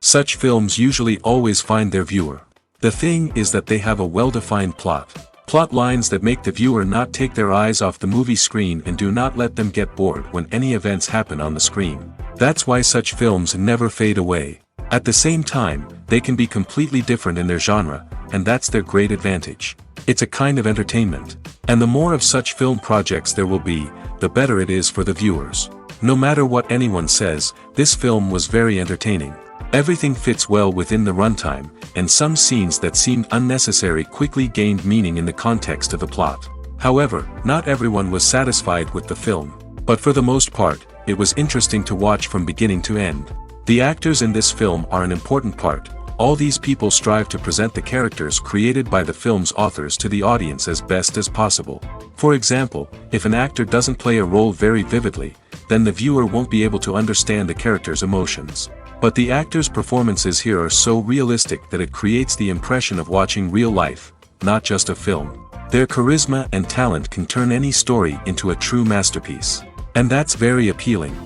Such films usually always find their viewer. The thing is that they have a well-defined plot. Plot lines that make the viewer not take their eyes off the movie screen and do not let them get bored when any events happen on the screen. That's why such films never fade away. At the same time, they can be completely different in their genre, and that's their great advantage. It's a kind of entertainment. And the more of such film projects there will be, the better it is for the viewers. No matter what anyone says, this film was very entertaining. Everything fits well within the runtime, and some scenes that seemed unnecessary quickly gained meaning in the context of the plot. However, not everyone was satisfied with the film. But for the most part, it was interesting to watch from beginning to end. The actors in this film are an important part. All these people strive to present the characters created by the film's authors to the audience as best as possible. For example, if an actor doesn't play a role very vividly, then the viewer won't be able to understand the character's emotions. But the actors' performances here are so realistic that it creates the impression of watching real life, not just a film. Their charisma and talent can turn any story into a true masterpiece. And that's very appealing.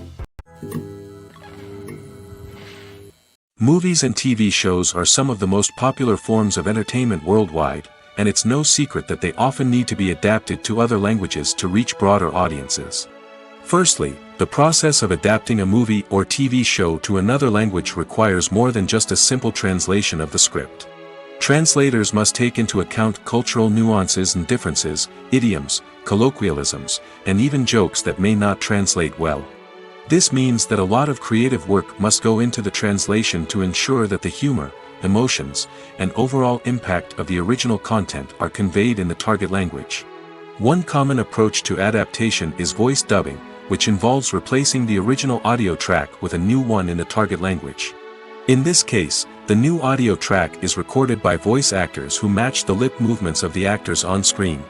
Movies and TV shows are some of the most popular forms of entertainment worldwide, and it's no secret that they often need to be adapted to other languages to reach broader audiences. Firstly, the process of adapting a movie or TV show to another language requires more than just a simple translation of the script. Translators must take into account cultural nuances and differences, idioms, colloquialisms, and even jokes that may not translate well. This means that a lot of creative work must go into the translation to ensure that the humor, emotions, and overall impact of the original content are conveyed in the target language. One common approach to adaptation is voice dubbing, which involves replacing the original audio track with a new one in the target language. In this case, the new audio track is recorded by voice actors who match the lip movements of the actors on screen.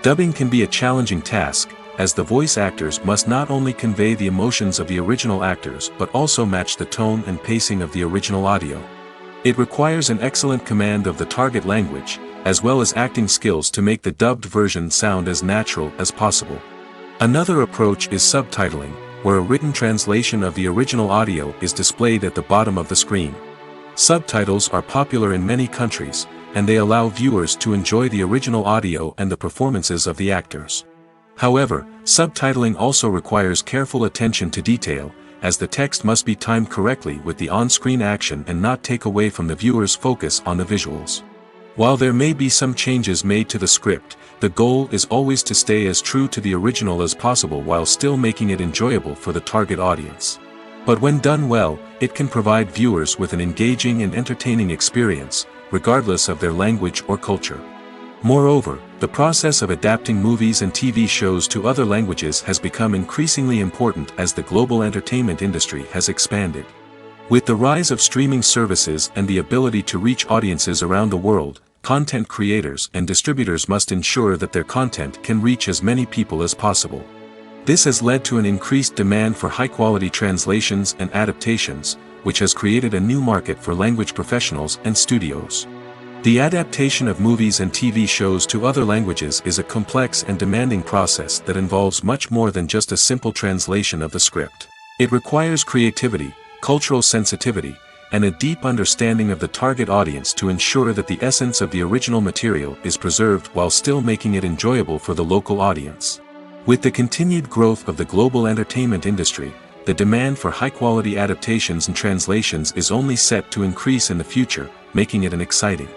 Dubbing can be a challenging task, as the voice actors must not only convey the emotions of the original actors but also match the tone and pacing of the original audio. It requires an excellent command of the target language, as well as acting skills to make the dubbed version sound as natural as possible. Another approach is subtitling, where a written translation of the original audio is displayed at the bottom of the screen. Subtitles are popular in many countries, and they allow viewers to enjoy the original audio and the performances of the actors. However, subtitling also requires careful attention to detail, as the text must be timed correctly with the on-screen action and not take away from the viewer's focus on the visuals. While there may be some changes made to the script, the goal is always to stay as true to the original as possible while still making it enjoyable for the target audience. But when done well, it can provide viewers with an engaging and entertaining experience, regardless of their language or culture. Moreover, the process of adapting movies and TV shows to other languages has become increasingly important as the global entertainment industry has expanded. With the rise of streaming services and the ability to reach audiences around the world, content creators and distributors must ensure that their content can reach as many people as possible. This has led to an increased demand for high-quality translations and adaptations, which has created a new market for language professionals and studios. The adaptation of movies and TV shows to other languages is a complex and demanding process that involves much more than just a simple translation of the script. It requires creativity, cultural sensitivity, and a deep understanding of the target audience to ensure that the essence of the original material is preserved while still making it enjoyable for the local audience. With the continued growth of the global entertainment industry, the demand for high-quality adaptations and translations is only set to increase in the future, making it exciting.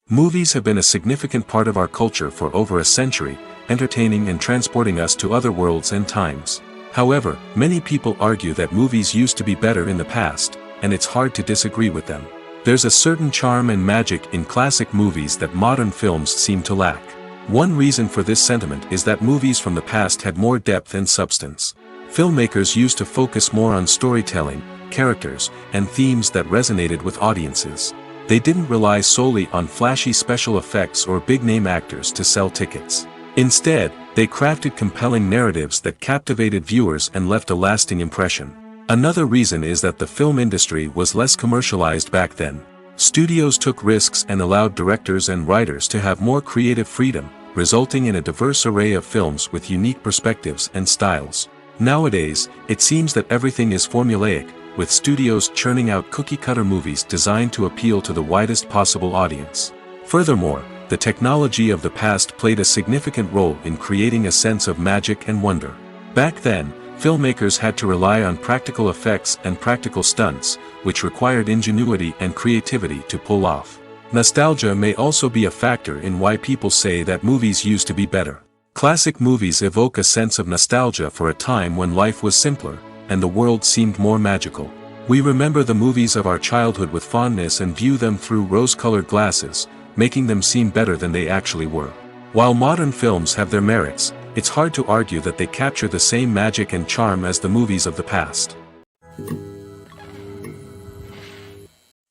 Movies have been a significant part of our culture for over a century, entertaining and transporting us to other worlds and times. However, many people argue that movies used to be better in the past, and it's hard to disagree with them. There's a certain charm and magic in classic movies that modern films seem to lack. One reason for this sentiment is that movies from the past had more depth and substance. Filmmakers used to focus more on storytelling, characters, and themes that resonated with audiences. They didn't rely solely on flashy special effects or big-name actors to sell tickets. Instead, they crafted compelling narratives that captivated viewers and left a lasting impression. Another reason is that the film industry was less commercialized back then. Studios took risks and allowed directors and writers to have more creative freedom, resulting in a diverse array of films with unique perspectives and styles. Nowadays, it seems that everything is formulaic, with studios churning out cookie-cutter movies designed to appeal to the widest possible audience. Furthermore, the technology of the past played a significant role in creating a sense of magic and wonder. Back then, filmmakers had to rely on practical effects and practical stunts, which required ingenuity and creativity to pull off. Nostalgia may also be a factor in why people say that movies used to be better. Classic movies evoke a sense of nostalgia for a time when life was simpler, and the world seemed more magical. We remember the movies of our childhood with fondness and view them through rose-colored glasses, making them seem better than they actually were. While modern films have their merits, it's hard to argue that they capture the same magic and charm as the movies of the past.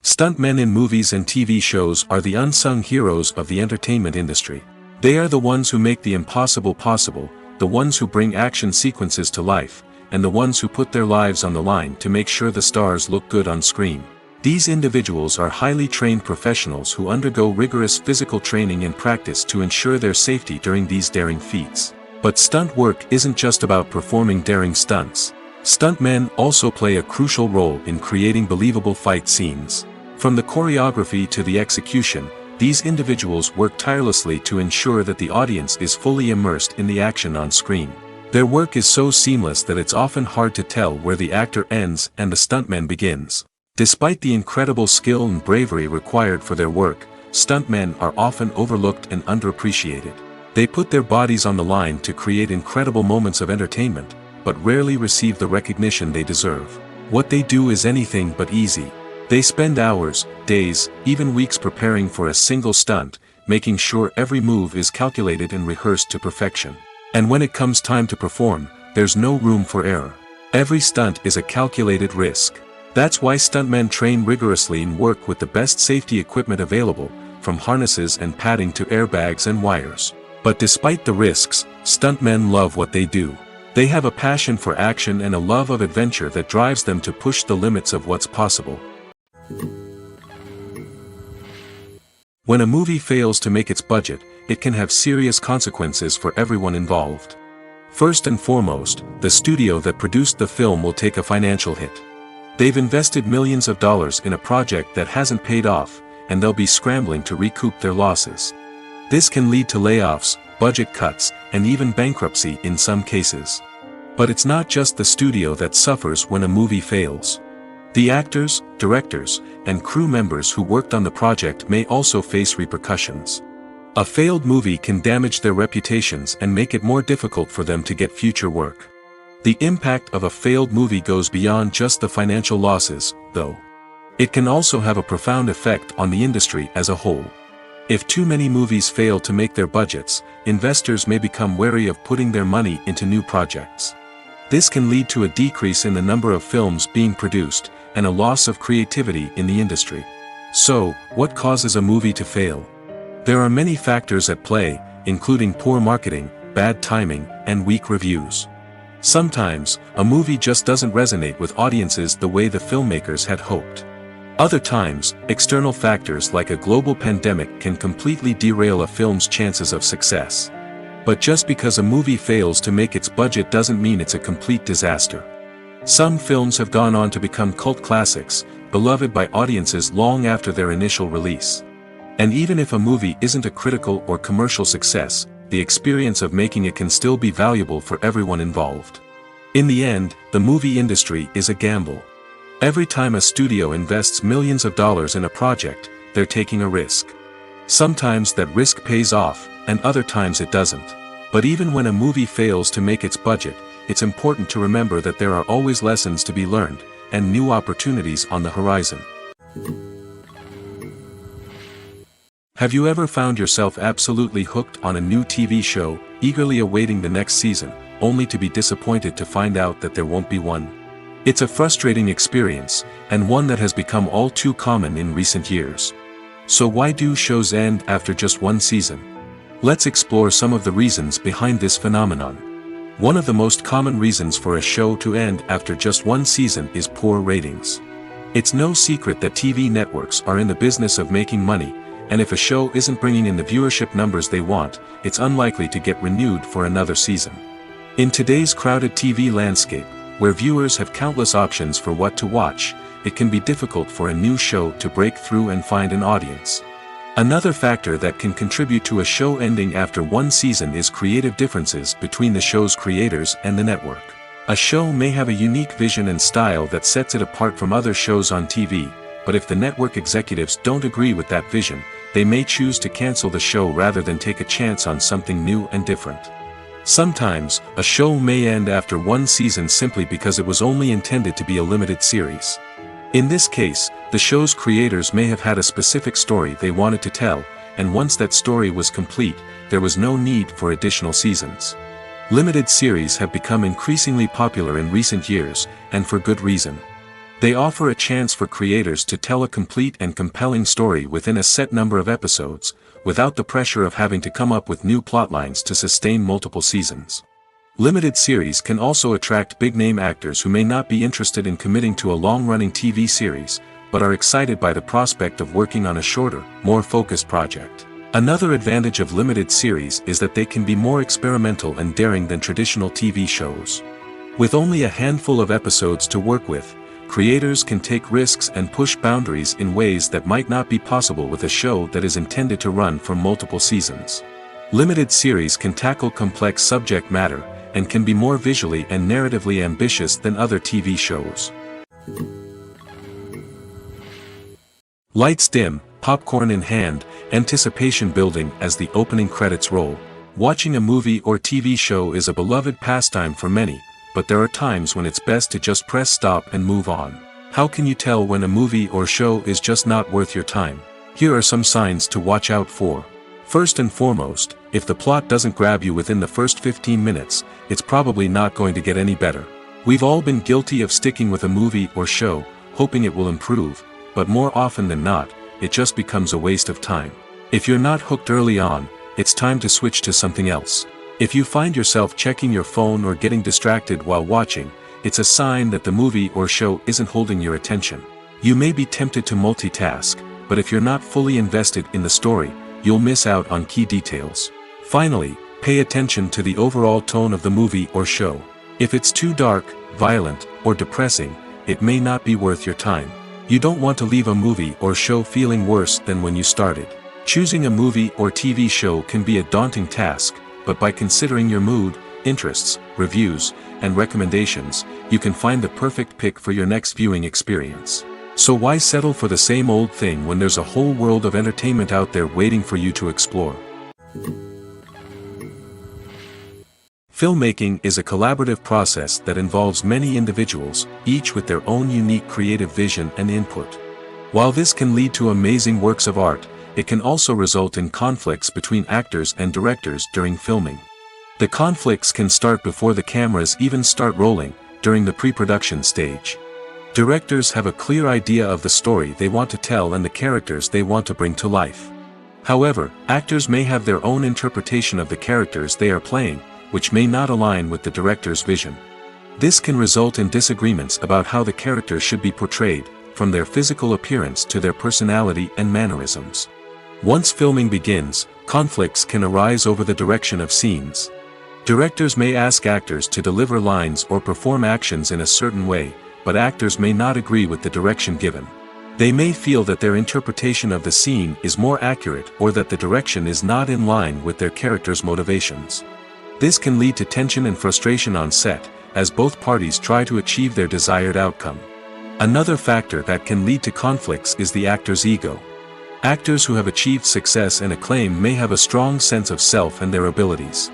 Stuntmen in movies and TV shows are the unsung heroes of the entertainment industry. They are the ones who make the impossible possible, the ones who bring action sequences to life, and the ones who put their lives on the line to make sure the stars look good on screen. These individuals are highly trained professionals who undergo rigorous physical training and practice to ensure their safety during these daring feats. But stunt work isn't just about performing daring stunts. Stuntmen also play a crucial role in creating believable fight scenes. From the choreography to the execution, these individuals work tirelessly to ensure that the audience is fully immersed in the action on screen. Their work is so seamless that it's often hard to tell where the actor ends and the stuntman begins. Despite the incredible skill and bravery required for their work, stuntmen are often overlooked and underappreciated. They put their bodies on the line to create incredible moments of entertainment, but rarely receive the recognition they deserve. What they do is anything but easy. They spend hours, days, even weeks preparing for a single stunt, making sure every move is calculated and rehearsed to perfection. And when it comes time to perform, there's no room for error. Every stunt is a calculated risk. That's why stuntmen train rigorously and work with the best safety equipment available, from harnesses and padding to airbags and wires. But despite the risks, stuntmen love what they do. They have a passion for action and a love of adventure that drives them to push the limits of what's possible. When a movie fails to make its budget, it can have serious consequences for everyone involved. First and foremost, the studio that produced the film will take a financial hit. They've invested millions of dollars in a project that hasn't paid off, and they'll be scrambling to recoup their losses. This can lead to layoffs, budget cuts, and even bankruptcy in some cases. But it's not just the studio that suffers when a movie fails. The actors, directors, and crew members who worked on the project may also face repercussions. A failed movie can damage their reputations and make it more difficult for them to get future work. The impact of a failed movie goes beyond just the financial losses, though. It can also have a profound effect on the industry as a whole. If too many movies fail to make their budgets, investors may become wary of putting their money into new projects. This can lead to a decrease in the number of films being produced, and a loss of creativity in the industry. So, what causes a movie to fail? There are many factors at play, including poor marketing, bad timing, and weak reviews. Sometimes, a movie just doesn't resonate with audiences the way the filmmakers had hoped. Other times, external factors like a global pandemic can completely derail a film's chances of success. But just because a movie fails to make its budget doesn't mean it's a complete disaster. Some films have gone on to become cult classics, beloved by audiences long after their initial release. And even if a movie isn't a critical or commercial success, the experience of making it can still be valuable for everyone involved. In the end, the movie industry is a gamble. Every time a studio invests millions of dollars in a project, they're taking a risk. Sometimes that risk pays off, and other times it doesn't. But even when a movie fails to make its budget, it's important to remember that there are always lessons to be learned, and new opportunities on the horizon. Have you ever found yourself absolutely hooked on a new TV show, eagerly awaiting the next season, only to be disappointed to find out that there won't be one? It's a frustrating experience, and one that has become all too common in recent years. So why do shows end after just one season? Let's explore some of the reasons behind this phenomenon. One of the most common reasons for a show to end after just one season is poor ratings. It's no secret that TV networks are in the business of making money, and if a show isn't bringing in the viewership numbers they want, it's unlikely to get renewed for another season. In today's crowded TV landscape, where viewers have countless options for what to watch, it can be difficult for a new show to break through and find an audience. Another factor that can contribute to a show ending after one season is creative differences between the show's creators and the network. A show may have a unique vision and style that sets it apart from other shows on TV, but if the network executives don't agree with that vision, they may choose to cancel the show rather than take a chance on something new and different. Sometimes, a show may end after one season simply because it was only intended to be a limited series. In this case, the show's creators may have had a specific story they wanted to tell, and once that story was complete, there was no need for additional seasons. Limited series have become increasingly popular in recent years, and for good reason. They offer a chance for creators to tell a complete and compelling story within a set number of episodes, without the pressure of having to come up with new plotlines to sustain multiple seasons. Limited series can also attract big-name actors who may not be interested in committing to a long-running TV series, but are excited by the prospect of working on a shorter, more focused project. Another advantage of limited series is that they can be more experimental and daring than traditional TV shows. With only a handful of episodes to work with, creators can take risks and push boundaries in ways that might not be possible with a show that is intended to run for multiple seasons. Limited series can tackle complex subject matter, and can be more visually and narratively ambitious than other TV shows. Lights dim, popcorn in hand, anticipation building as the opening credits roll. Watching a movie or TV show is a beloved pastime for many, but there are times when it's best to just press stop and move on. How can you tell when a movie or show is just not worth your time? Here are some signs to watch out for. First and foremost, if the plot doesn't grab you within the first 15 minutes, it's probably not going to get any better. We've all been guilty of sticking with a movie or show, hoping it will improve, but more often than not, it just becomes a waste of time. If you're not hooked early on, it's time to switch to something else. If you find yourself checking your phone or getting distracted while watching, it's a sign that the movie or show isn't holding your attention. You may be tempted to multitask, but if you're not fully invested in the story, you'll miss out on key details. Finally, pay attention to the overall tone of the movie or show. If it's too dark, violent, or depressing, it may not be worth your time. You don't want to leave a movie or show feeling worse than when you started. Choosing a movie or TV show can be a daunting task, but by considering your mood, interests, reviews, and recommendations, you can find the perfect pick for your next viewing experience. So why settle for the same old thing when there's a whole world of entertainment out there waiting for you to explore? Filmmaking is a collaborative process that involves many individuals, each with their own unique creative vision and input. While this can lead to amazing works of art, it can also result in conflicts between actors and directors during filming. The conflicts can start before the cameras even start rolling, during the pre-production stage. Directors have a clear idea of the story they want to tell and the characters they want to bring to life. However, actors may have their own interpretation of the characters they are playing, which may not align with the director's vision. This can result in disagreements about how the characters should be portrayed, from their physical appearance to their personality and mannerisms. Once filming begins, conflicts can arise over the direction of scenes. Directors may ask actors to deliver lines or perform actions in a certain way, but actors may not agree with the direction given. They may feel that their interpretation of the scene is more accurate or that the direction is not in line with their character's motivations. This can lead to tension and frustration on set, as both parties try to achieve their desired outcome. Another factor that can lead to conflicts is the actor's ego. Actors who have achieved success and acclaim may have a strong sense of self and their abilities.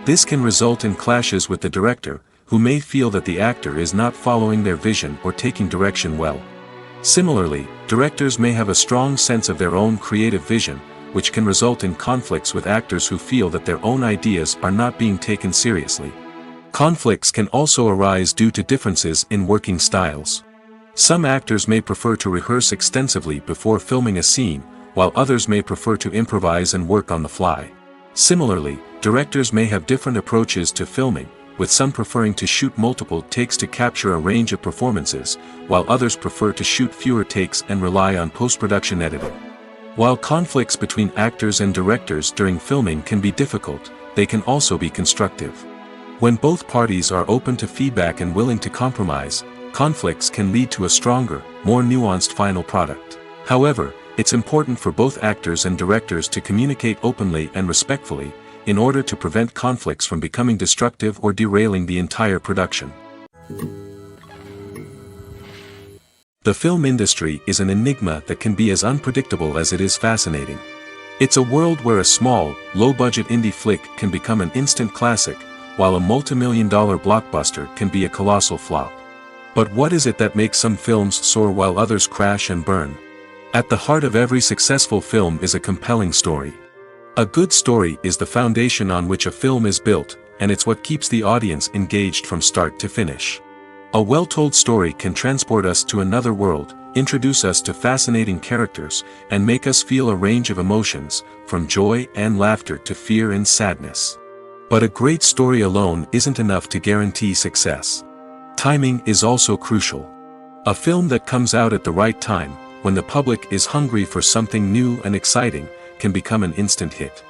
This can result in clashes with the director, who may feel that the actor is not following their vision or taking direction well. Similarly, directors may have a strong sense of their own creative vision, which can result in conflicts with actors who feel that their own ideas are not being taken seriously. Conflicts can also arise due to differences in working styles. Some actors may prefer to rehearse extensively before filming a scene, while others may prefer to improvise and work on the fly. Similarly, directors may have different approaches to filming, with some preferring to shoot multiple takes to capture a range of performances, while others prefer to shoot fewer takes and rely on post-production editing. While conflicts between actors and directors during filming can be difficult, they can also be constructive. When both parties are open to feedback and willing to compromise, conflicts can lead to a stronger, more nuanced final product. However, it's important for both actors and directors to communicate openly and respectfully, in order to prevent conflicts from becoming destructive or derailing the entire production. The film industry is an enigma that can be as unpredictable as it is fascinating. It's a world where a small, low-budget indie flick can become an instant classic, while a multi-million-dollar blockbuster can be a colossal flop. But what is it that makes some films soar while others crash and burn? At the heart of every successful film is a compelling story. A good story is the foundation on which a film is built, and it's what keeps the audience engaged from start to finish. A well-told story can transport us to another world, introduce us to fascinating characters, and make us feel a range of emotions, from joy and laughter to fear and sadness. But a great story alone isn't enough to guarantee success. Timing is also crucial. A film that comes out at the right time, when the public is hungry for something new and exciting, can become an instant hit.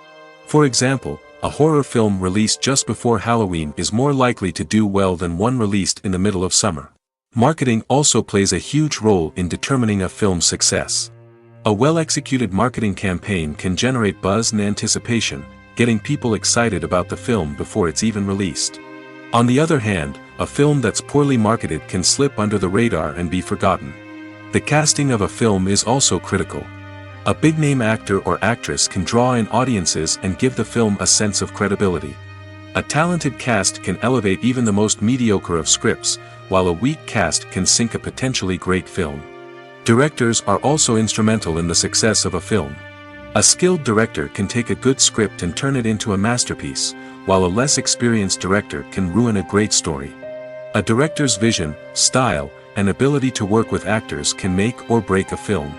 For example, a horror film released just before Halloween is more likely to do well than one released in the middle of summer. Marketing also plays a huge role in determining a film's success. A well-executed marketing campaign can generate buzz and anticipation, getting people excited about the film before it's even released. On the other hand, a film that's poorly marketed can slip under the radar and be forgotten. The casting of a film is also critical. A big-name actor or actress can draw in audiences and give the film a sense of credibility. A talented cast can elevate even the most mediocre of scripts, while a weak cast can sink a potentially great film. Directors are also instrumental in the success of a film. A skilled director can take a good script and turn it into a masterpiece, while a less experienced director can ruin a great story. A director's vision, style, and ability to work with actors can make or break a film.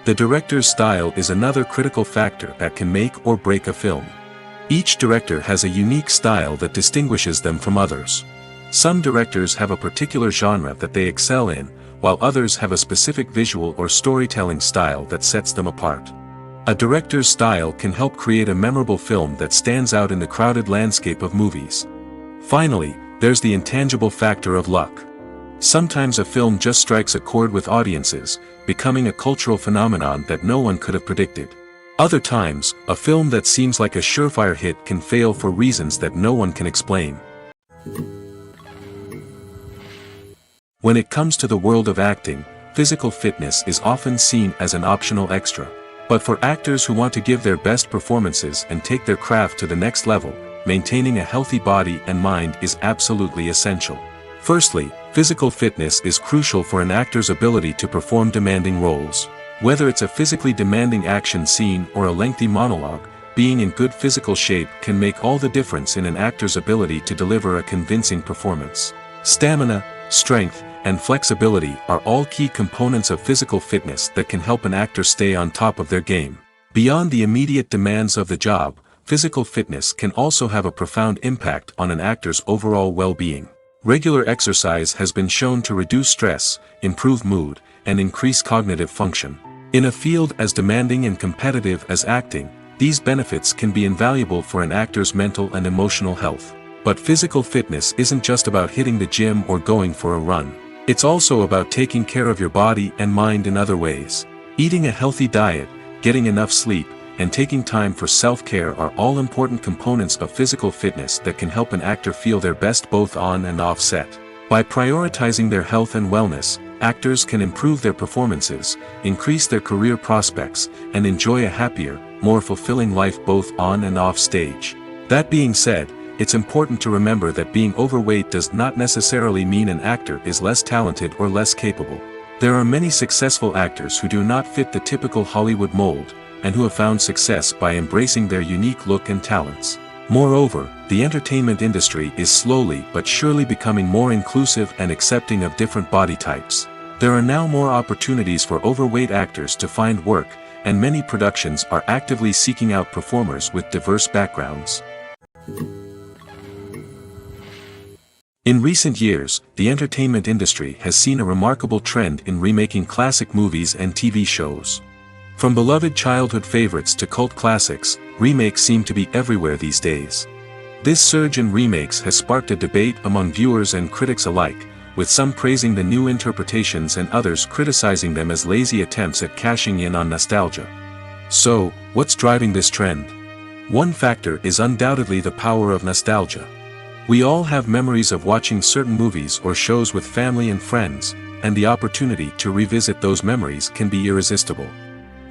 The director's style is another critical factor that can make or break a film. Each director has a unique style that distinguishes them from others. Some directors have a particular genre that they excel in, while others have a specific visual or storytelling style that sets them apart. A director's style can help create a memorable film that stands out in the crowded landscape of movies. Finally, there's the intangible factor of luck. Sometimes a film just strikes a chord with audiences, becoming a cultural phenomenon that no one could have predicted. Other times, a film that seems like a surefire hit can fail for reasons that no one can explain. When it comes to the world of acting, physical fitness is often seen as an optional extra. But for actors who want to give their best performances and take their craft to the next level, maintaining a healthy body and mind is absolutely essential. Firstly, physical fitness is crucial for an actor's ability to perform demanding roles. Whether it's a physically demanding action scene or a lengthy monologue, being in good physical shape can make all the difference in an actor's ability to deliver a convincing performance. Stamina, strength, and flexibility are all key components of physical fitness that can help an actor stay on top of their game. Beyond the immediate demands of the job, physical fitness can also have a profound impact on an actor's overall well-being. Regular exercise has been shown to reduce stress, improve mood, and increase cognitive function. In a field as demanding and competitive as acting, these benefits can be invaluable for an actor's mental and emotional health. But physical fitness isn't just about hitting the gym or going for a run. It's also about taking care of your body and mind in other ways. Eating a healthy diet, getting enough sleep, and taking time for self-care are all important components of physical fitness that can help an actor feel their best both on and off set. By prioritizing their health and wellness, actors can improve their performances, increase their career prospects, and enjoy a happier, more fulfilling life both on and off stage. That being said, it's important to remember that being overweight does not necessarily mean an actor is less talented or less capable. There are many successful actors who do not fit the typical Hollywood mold, and who have found success by embracing their unique look and talents. Moreover, the entertainment industry is slowly but surely becoming more inclusive and accepting of different body types. There are now more opportunities for overweight actors to find work, and many productions are actively seeking out performers with diverse backgrounds. In recent years, the entertainment industry has seen a remarkable trend in remaking classic movies and TV shows. From beloved childhood favorites to cult classics, remakes seem to be everywhere these days. This surge in remakes has sparked a debate among viewers and critics alike, with some praising the new interpretations and others criticizing them as lazy attempts at cashing in on nostalgia. So, what's driving this trend? One factor is undoubtedly the power of nostalgia. We all have memories of watching certain movies or shows with family and friends, and the opportunity to revisit those memories can be irresistible.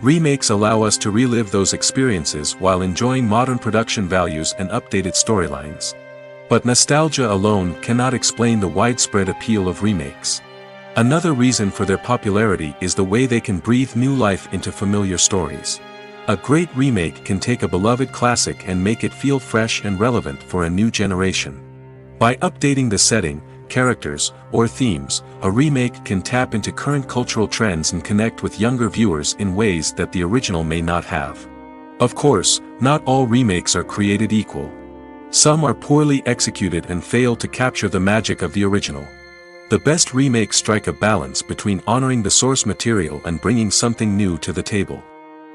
Remakes allow us to relive those experiences while enjoying modern production values and updated storylines. But nostalgia alone cannot explain the widespread appeal of remakes. Another reason for their popularity is the way they can breathe new life into familiar stories. A great remake can take a beloved classic and make it feel fresh and relevant for a new generation. By updating the setting, characters, or themes, a remake can tap into current cultural trends and connect with younger viewers in ways that the original may not have. Of course, not all remakes are created equal. Some are poorly executed and fail to capture the magic of the original. The best remakes strike a balance between honoring the source material and bringing something new to the table.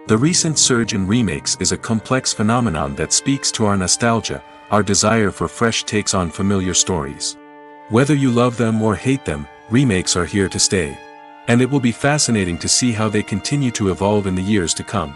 The recent surge in remakes is a complex phenomenon that speaks to our nostalgia, our desire for fresh takes on familiar stories. Whether you love them or hate them, remakes are here to stay. And it will be fascinating to see how they continue to evolve in the years to come.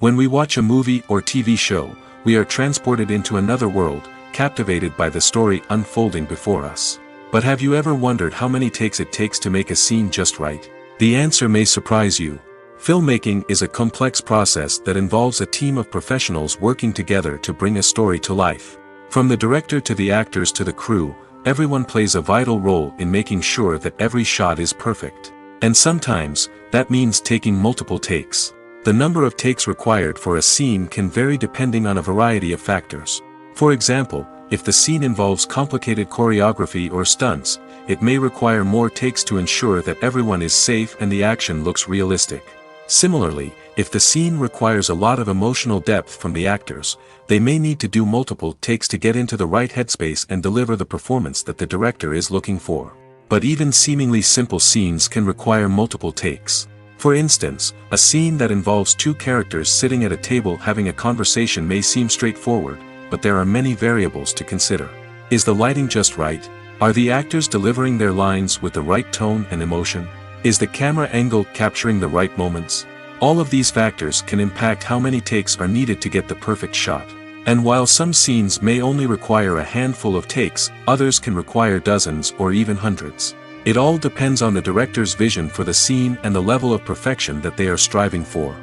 When we watch a movie or TV show, we are transported into another world, captivated by the story unfolding before us. But have you ever wondered how many takes it takes to make a scene just right? The answer may surprise you. Filmmaking is a complex process that involves a team of professionals working together to bring a story to life. From the director to the actors to the crew, everyone plays a vital role in making sure that every shot is perfect. And sometimes, that means taking multiple takes. The number of takes required for a scene can vary depending on a variety of factors. For example, if the scene involves complicated choreography or stunts, it may require more takes to ensure that everyone is safe and the action looks realistic. Similarly, if the scene requires a lot of emotional depth from the actors, they may need to do multiple takes to get into the right headspace and deliver the performance that the director is looking for. But even seemingly simple scenes can require multiple takes. For instance, a scene that involves two characters sitting at a table having a conversation may seem straightforward, but there are many variables to consider. Is the lighting just right? Are the actors delivering their lines with the right tone and emotion? Is the camera angle capturing the right moments? All of these factors can impact how many takes are needed to get the perfect shot. And while some scenes may only require a handful of takes, others can require dozens or even hundreds. It all depends on the director's vision for the scene and the level of perfection that they are striving for.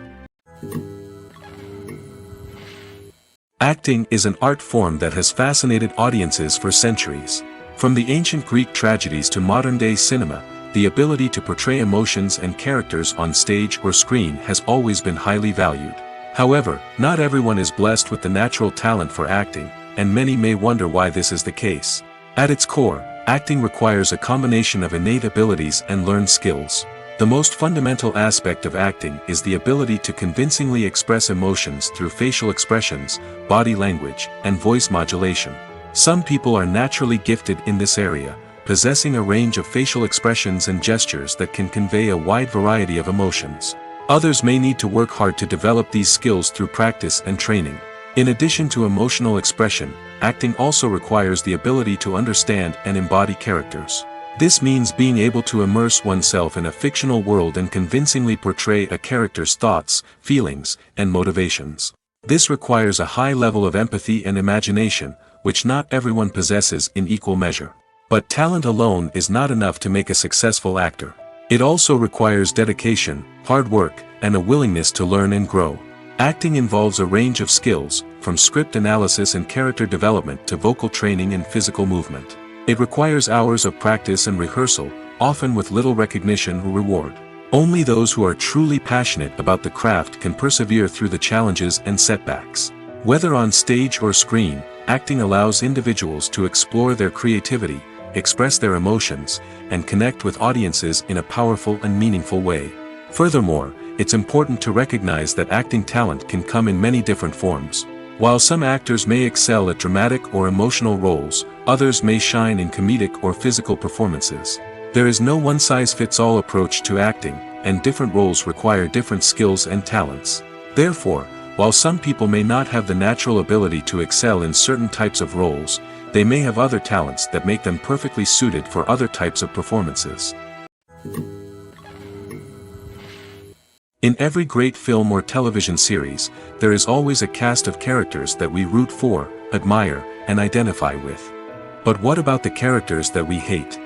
Acting is an art form that has fascinated audiences for centuries. From the ancient Greek tragedies to modern-day cinema, the ability to portray emotions and characters on stage or screen has always been highly valued. However, not everyone is blessed with the natural talent for acting, and many may wonder why this is the case. At its core, acting requires a combination of innate abilities and learned skills. The most fundamental aspect of acting is the ability to convincingly express emotions through facial expressions, body language, and voice modulation. Some people are naturally gifted in this area, possessing a range of facial expressions and gestures that can convey a wide variety of emotions. Others may need to work hard to develop these skills through practice and training. In addition to emotional expression, acting also requires the ability to understand and embody characters. This means being able to immerse oneself in a fictional world and convincingly portray a character's thoughts, feelings, and motivations. This requires a high level of empathy and imagination, which not everyone possesses in equal measure. But talent alone is not enough to make a successful actor. It also requires dedication, hard work, and a willingness to learn and grow. Acting involves a range of skills, from script analysis and character development to vocal training and physical movement. It requires hours of practice and rehearsal, often with little recognition or reward. Only those who are truly passionate about the craft can persevere through the challenges and setbacks. Whether on stage or screen, acting allows individuals to explore their creativity, express their emotions, and connect with audiences in a powerful and meaningful way. Furthermore, it's important to recognize that acting talent can come in many different forms. While some actors may excel at dramatic or emotional roles, others may shine in comedic or physical performances. There is no one-size-fits-all approach to acting, and different roles require different skills and talents. Therefore, While some people may not have the natural ability to excel in certain types of roles, they may have other talents that make them perfectly suited for other types of performances. In every great film or television series, there is always a cast of characters that we root for, admire, and identify with. But what about the characters that we hate?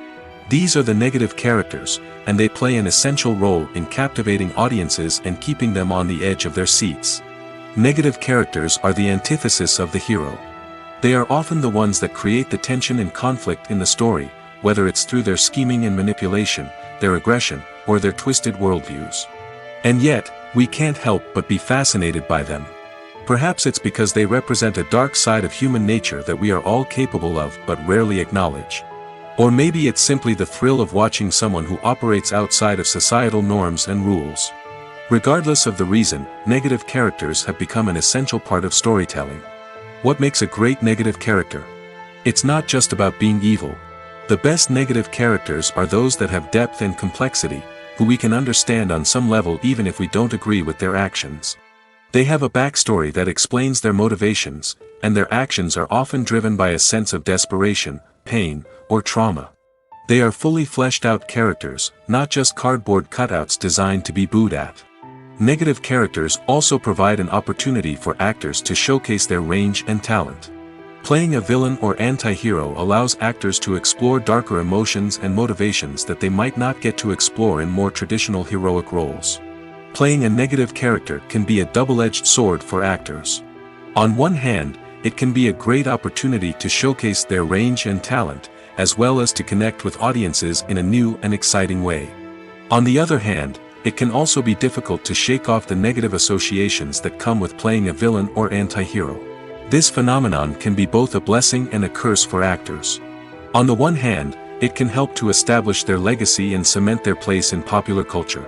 These are the negative characters, and they play an essential role in captivating audiences and keeping them on the edge of their seats. Negative characters are the antithesis of the hero. They are often the ones that create the tension and conflict in the story, whether it's through their scheming and manipulation, their aggression, or their twisted worldviews. And yet, we can't help but be fascinated by them. Perhaps it's because they represent a dark side of human nature that we are all capable of but rarely acknowledge. Or maybe it's simply the thrill of watching someone who operates outside of societal norms and rules. Regardless of the reason, negative characters have become an essential part of storytelling. What makes a great negative character? It's not just about being evil. The best negative characters are those that have depth and complexity, who we can understand on some level even if we don't agree with their actions. They have a backstory that explains their motivations, and their actions are often driven by a sense of desperation, pain, or trauma. They are fully fleshed out characters, not just cardboard cutouts designed to be booed at. Negative characters also provide an opportunity for actors to showcase their range and talent. Playing a villain or anti-hero allows actors to explore darker emotions and motivations that they might not get to explore in more traditional heroic roles. Playing a negative character can be a double-edged sword for actors. On one hand, it can be a great opportunity to showcase their range and talent, as well as to connect with audiences in a new and exciting way. On the other hand, it can also be difficult to shake off the negative associations that come with playing a villain or anti-hero. This phenomenon can be both a blessing and a curse for actors. On the one hand, it can help to establish their legacy and cement their place in popular culture.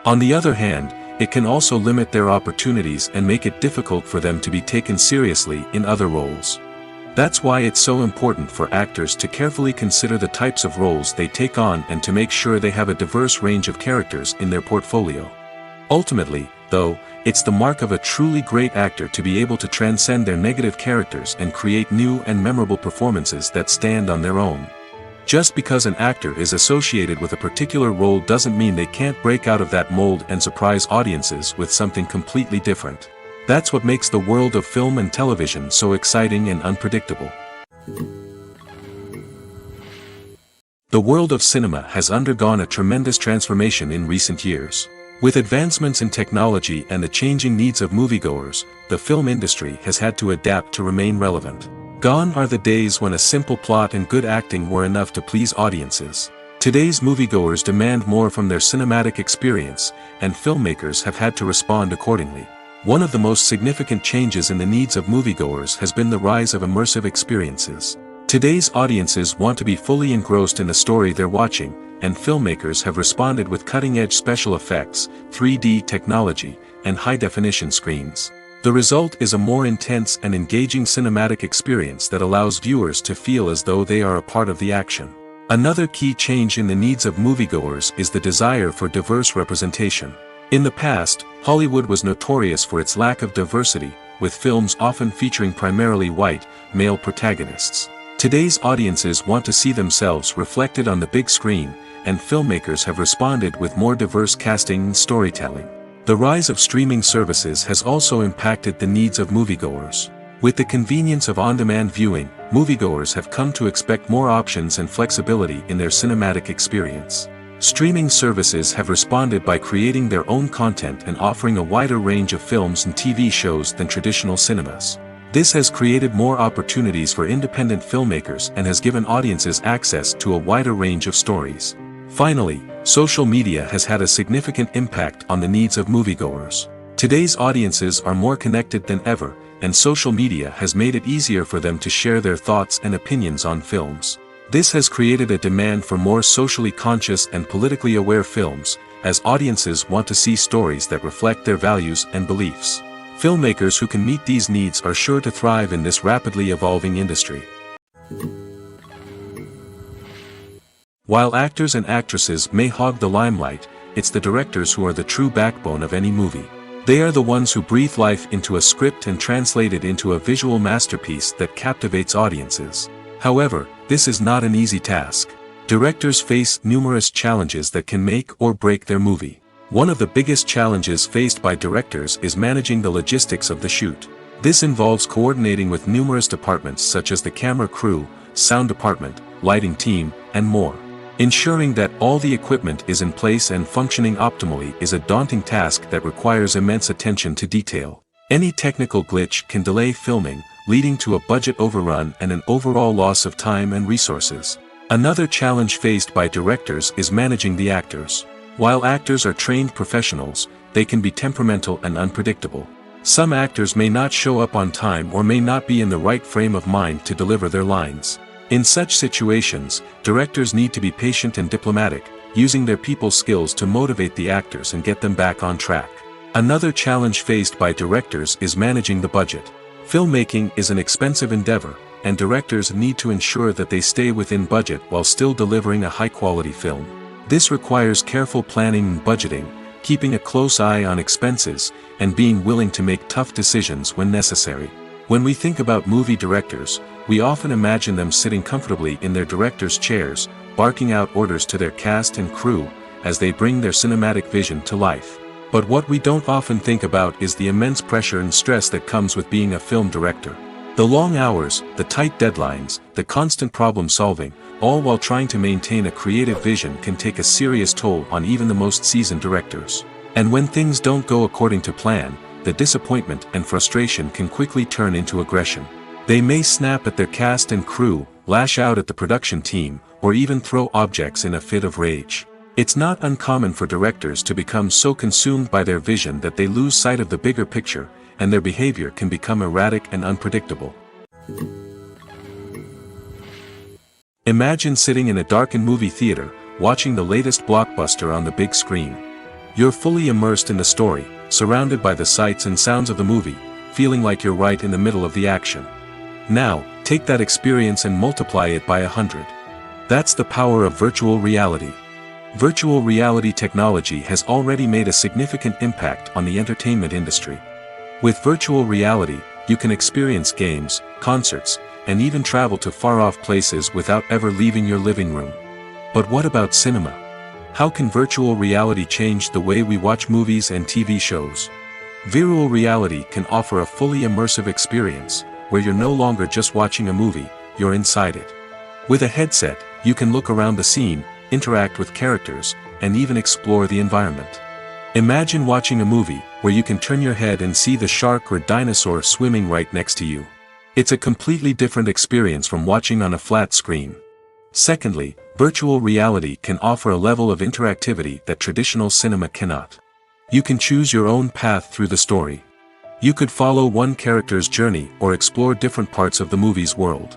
On the other hand, it can also limit their opportunities and make it difficult for them to be taken seriously in other roles. That's why it's so important for actors to carefully consider the types of roles they take on and to make sure they have a diverse range of characters in their portfolio. Ultimately, though, it's the mark of a truly great actor to be able to transcend their negative characters and create new and memorable performances that stand on their own. Just because an actor is associated with a particular role doesn't mean they can't break out of that mold and surprise audiences with something completely different. That's what makes the world of film and television so exciting and unpredictable. The world of cinema has undergone a tremendous transformation in recent years. With advancements in technology and the changing needs of moviegoers, the film industry has had to adapt to remain relevant. Gone are the days when a simple plot and good acting were enough to please audiences. Today's moviegoers demand more from their cinematic experience, and filmmakers have had to respond accordingly. One of the most significant changes in the needs of moviegoers has been the rise of immersive experiences. Today's audiences want to be fully engrossed in the story they're watching, and filmmakers have responded with cutting-edge special effects, 3D technology, and high-definition screens. The result is a more intense and engaging cinematic experience that allows viewers to feel as though they are a part of the action. Another key change in the needs of moviegoers is the desire for diverse representation. In the past, Hollywood was notorious for its lack of diversity, with films often featuring primarily white, male protagonists. Today's audiences want to see themselves reflected on the big screen, and filmmakers have responded with more diverse casting and storytelling. The rise of streaming services has also impacted the needs of moviegoers. With the convenience of on-demand viewing, moviegoers have come to expect more options and flexibility in their cinematic experience. Streaming services have responded by creating their own content and offering a wider range of films and TV shows than traditional cinemas. This has created more opportunities for independent filmmakers and has given audiences access to a wider range of stories. Finally, social media has had a significant impact on the needs of moviegoers. Today's audiences are more connected than ever, and social media has made it easier for them to share their thoughts and opinions on films. This has created a demand for more socially conscious and politically aware films, as audiences want to see stories that reflect their values and beliefs. Filmmakers who can meet these needs are sure to thrive in this rapidly evolving industry. While actors and actresses may hog the limelight, it's the directors who are the true backbone of any movie. They are the ones who breathe life into a script and translate it into a visual masterpiece that captivates audiences. However, this is not an easy task. Directors face numerous challenges that can make or break their movie. One of the biggest challenges faced by directors is managing the logistics of the shoot. This involves coordinating with numerous departments such as the camera crew, sound department, lighting team, and more. Ensuring that all the equipment is in place and functioning optimally is a daunting task that requires immense attention to detail. Any technical glitch can delay filming, leading to a budget overrun and an overall loss of time and resources. Another challenge faced by directors is managing the actors. While actors are trained professionals, they can be temperamental and unpredictable. Some actors may not show up on time or may not be in the right frame of mind to deliver their lines. In such situations, directors need to be patient and diplomatic, using their people skills to motivate the actors and get them back on track. Another challenge faced by directors is managing the budget. Filmmaking is an expensive endeavor, and directors need to ensure that they stay within budget while still delivering a high-quality film. This requires careful planning and budgeting, keeping a close eye on expenses, and being willing to make tough decisions when necessary. When we think about movie directors, we often imagine them sitting comfortably in their director's chairs, barking out orders to their cast and crew, as they bring their cinematic vision to life. But what we don't often think about is the immense pressure and stress that comes with being a film director. The long hours, the tight deadlines, the constant problem solving, all while trying to maintain a creative vision can take a serious toll on even the most seasoned directors. And when things don't go according to plan, the disappointment and frustration can quickly turn into aggression. They may snap at their cast and crew, lash out at the production team, or even throw objects in a fit of rage. It's not uncommon for directors to become so consumed by their vision that they lose sight of the bigger picture, and their behavior can become erratic and unpredictable. Imagine sitting in a darkened movie theater, watching the latest blockbuster on the big screen. You're fully immersed in the story, surrounded by the sights and sounds of the movie, feeling like you're right in the middle of the action. Now, take that experience and multiply it by 100. That's the power of virtual reality. Virtual reality technology has already made a significant impact on the entertainment industry. With virtual reality, you can experience games, concerts, and even travel to far-off places without ever leaving your living room. But what about cinema? How can virtual reality change the way we watch movies and TV shows? Virtual reality can offer a fully immersive experience, where you're no longer just watching a movie, you're inside it. With a headset, you can look around the scene, interact with characters, and even explore the environment. Imagine watching a movie, where you can turn your head and see the shark or dinosaur swimming right next to you. It's a completely different experience from watching on a flat screen. Secondly, virtual reality can offer a level of interactivity that traditional cinema cannot. You can choose your own path through the story. You could follow one character's journey or explore different parts of the movie's world.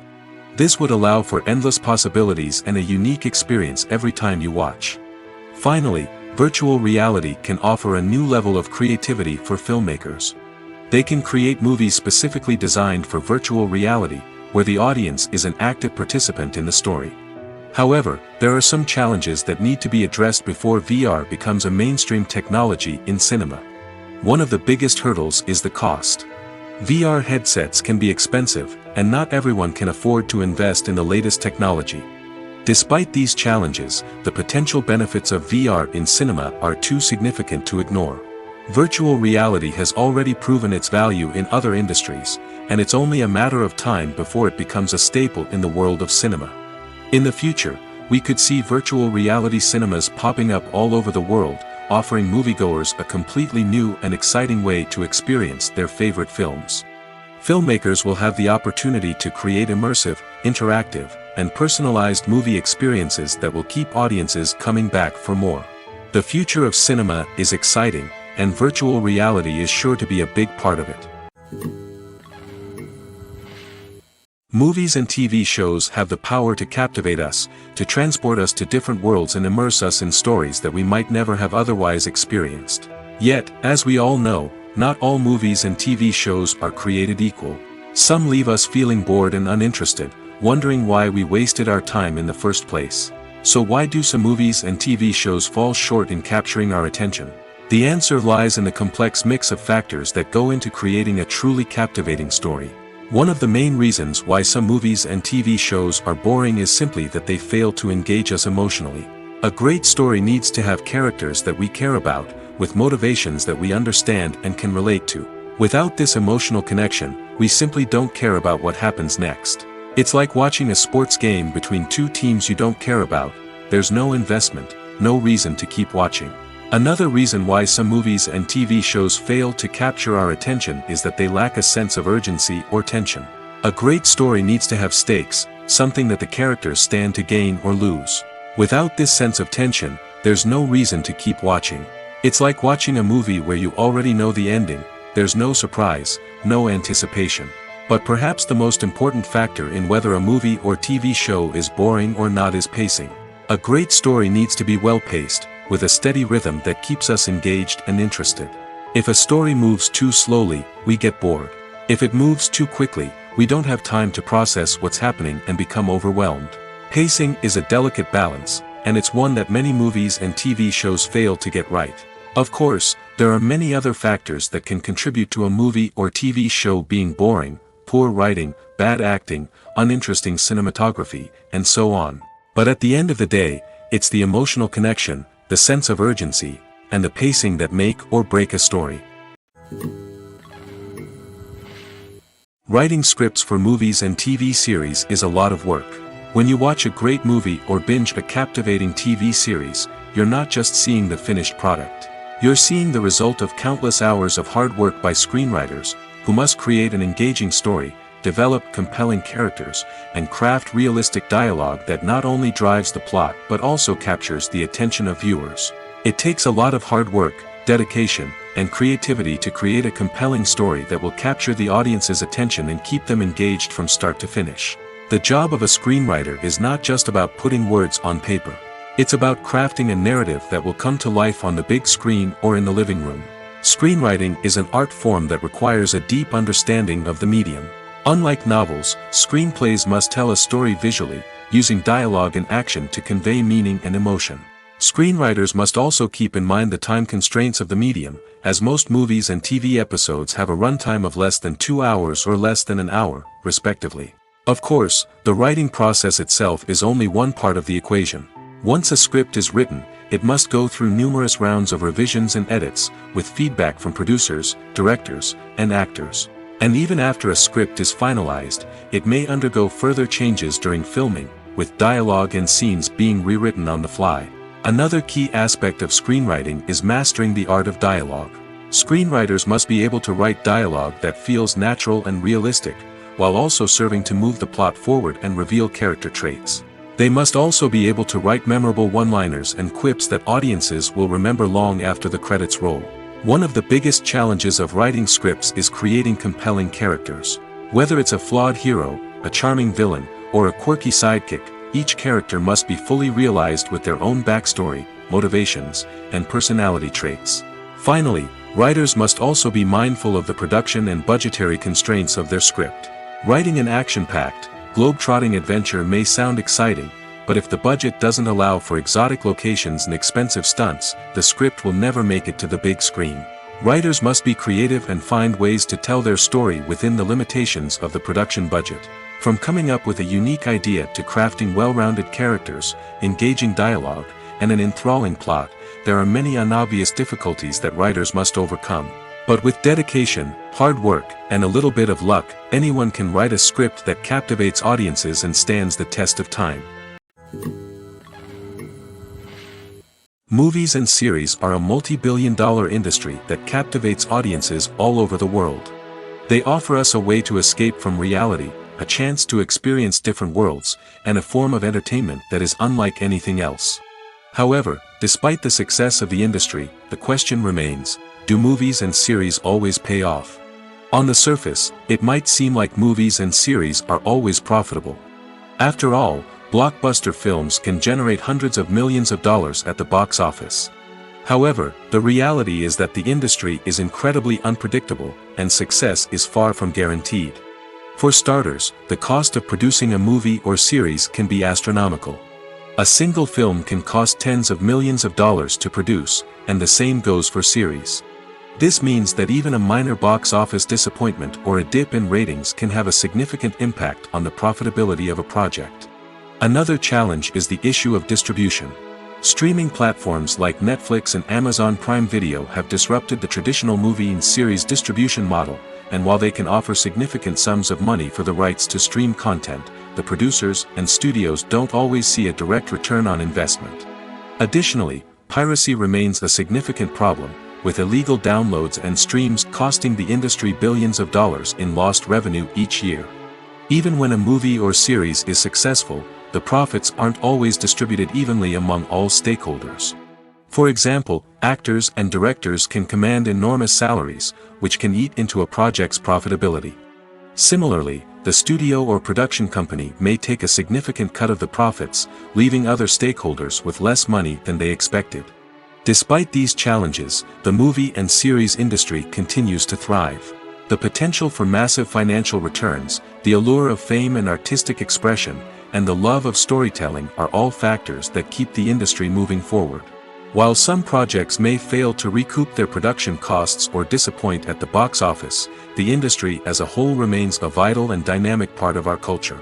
This would allow for endless possibilities and a unique experience every time you watch. Finally, virtual reality can offer a new level of creativity for filmmakers. They can create movies specifically designed for virtual reality, where the audience is an active participant in the story. However, there are some challenges that need to be addressed before VR becomes a mainstream technology in cinema. One of the biggest hurdles is the cost. VR headsets can be expensive, and not everyone can afford to invest in the latest technology. Despite these challenges, the potential benefits of VR in cinema are too significant to ignore. Virtual reality has already proven its value in other industries, and it's only a matter of time before it becomes a staple in the world of cinema. In the future, we could see virtual reality cinemas popping up all over the world, offering moviegoers a completely new and exciting way to experience their favorite films. Filmmakers will have the opportunity to create immersive, interactive, and personalized movie experiences that will keep audiences coming back for more. The future of cinema is exciting, and virtual reality is sure to be a big part of it. Movies and TV shows have the power to captivate us, to transport us to different worlds and immerse us in stories that we might never have otherwise experienced. Yet, as we all know, not all movies and TV shows are created equal. Some leave us feeling bored and uninterested, wondering why we wasted our time in the first place. So why do some movies and TV shows fall short in capturing our attention? The answer lies in the complex mix of factors that go into creating a truly captivating story. One of the main reasons why some movies and TV shows are boring is simply that they fail to engage us emotionally. A great story needs to have characters that we care about, with motivations that we understand and can relate to. Without this emotional connection, we simply don't care about what happens next. It's like watching a sports game between two teams you don't care about. There's no investment, no reason to keep watching. Another reason why some movies and TV shows fail to capture our attention is that they lack a sense of urgency or tension. A great story needs to have stakes, something that the characters stand to gain or lose. Without this sense of tension, there's no reason to keep watching. It's like watching a movie where you already know the ending. There's no surprise, no anticipation. But perhaps the most important factor in whether a movie or TV show is boring or not is pacing. A great story needs to be well-paced, with a steady rhythm that keeps us engaged and interested. If a story moves too slowly, we get bored. If it moves too quickly, we don't have time to process what's happening and become overwhelmed. Pacing is a delicate balance, and it's one that many movies and TV shows fail to get right. Of course, there are many other factors that can contribute to a movie or TV show being boring: poor writing, bad acting, uninteresting cinematography, and so on. But at the end of the day, it's the emotional connection, the sense of urgency, and the pacing that make or break a story. Writing scripts for movies and TV series is a lot of work. When you watch a great movie or binge a captivating TV series, you're not just seeing the finished product. You're seeing the result of countless hours of hard work by screenwriters, who must create an engaging story, develop compelling characters, and craft realistic dialogue that not only drives the plot but also captures the attention of viewers. It takes a lot of hard work, dedication, and creativity to create a compelling story that will capture the audience's attention and keep them engaged from start to finish. The job of a screenwriter is not just about putting words on paper. It's about crafting a narrative that will come to life on the big screen or in the living room. Screenwriting is an art form that requires a deep understanding of the medium. Unlike novels, screenplays must tell a story visually, using dialogue and action to convey meaning and emotion. Screenwriters must also keep in mind the time constraints of the medium, as most movies and TV episodes have a runtime of less than 2 hours or less than an hour, respectively. Of course, the writing process itself is only one part of the equation. Once a script is written, it must go through numerous rounds of revisions and edits, with feedback from producers, directors, and actors. And even after a script is finalized, it may undergo further changes during filming, with dialogue and scenes being rewritten on the fly. Another key aspect of screenwriting is mastering the art of dialogue. Screenwriters must be able to write dialogue that feels natural and realistic, while also serving to move the plot forward and reveal character traits. They must also be able to write memorable one-liners and quips that audiences will remember long after the credits roll. One of the biggest challenges of writing scripts is creating compelling characters. Whether it's a flawed hero, a charming villain, or a quirky sidekick, each character must be fully realized with their own backstory, motivations, and personality traits. Finally, writers must also be mindful of the production and budgetary constraints of their script. Writing an action-packed, globe-trotting adventure may sound exciting, but if the budget doesn't allow for exotic locations and expensive stunts, the script will never make it to the big screen. Writers must be creative and find ways to tell their story within the limitations of the production budget. From coming up with a unique idea to crafting well-rounded characters, engaging dialogue, and an enthralling plot, there are many unobvious difficulties that writers must overcome. But with dedication, hard work, and a little bit of luck, anyone can write a script that captivates audiences and stands the test of time. Movies and series are a multi-billion-dollar industry that captivates audiences all over the world. They offer us a way to escape from reality, a chance to experience different worlds, and a form of entertainment that is unlike anything else. However, despite the success of the industry, the question remains: do movies and series always pay off? On the surface, it might seem like movies and series are always profitable. After all, blockbuster films can generate hundreds of millions of dollars at the box office. However, the reality is that the industry is incredibly unpredictable, and success is far from guaranteed. For starters, the cost of producing a movie or series can be astronomical. A single film can cost tens of millions of dollars to produce, and the same goes for series. This means that even a minor box office disappointment or a dip in ratings can have a significant impact on the profitability of a project. Another challenge is the issue of distribution. Streaming platforms like Netflix and Amazon Prime Video have disrupted the traditional movie and series distribution model, and while they can offer significant sums of money for the rights to stream content, the producers and studios don't always see a direct return on investment. Additionally, piracy remains a significant problem, with illegal downloads and streams costing the industry billions of dollars in lost revenue each year. Even when a movie or series is successful, the profits aren't always distributed evenly among all stakeholders. For example, actors and directors can command enormous salaries, which can eat into a project's profitability. Similarly, the studio or production company may take a significant cut of the profits, leaving other stakeholders with less money than they expected. Despite these challenges, the movie and series industry continues to thrive. The potential for massive financial returns, the allure of fame and artistic expression, and the love of storytelling are all factors that keep the industry moving forward. While some projects may fail to recoup their production costs or disappoint at the box office, the industry as a whole remains a vital and dynamic part of our culture.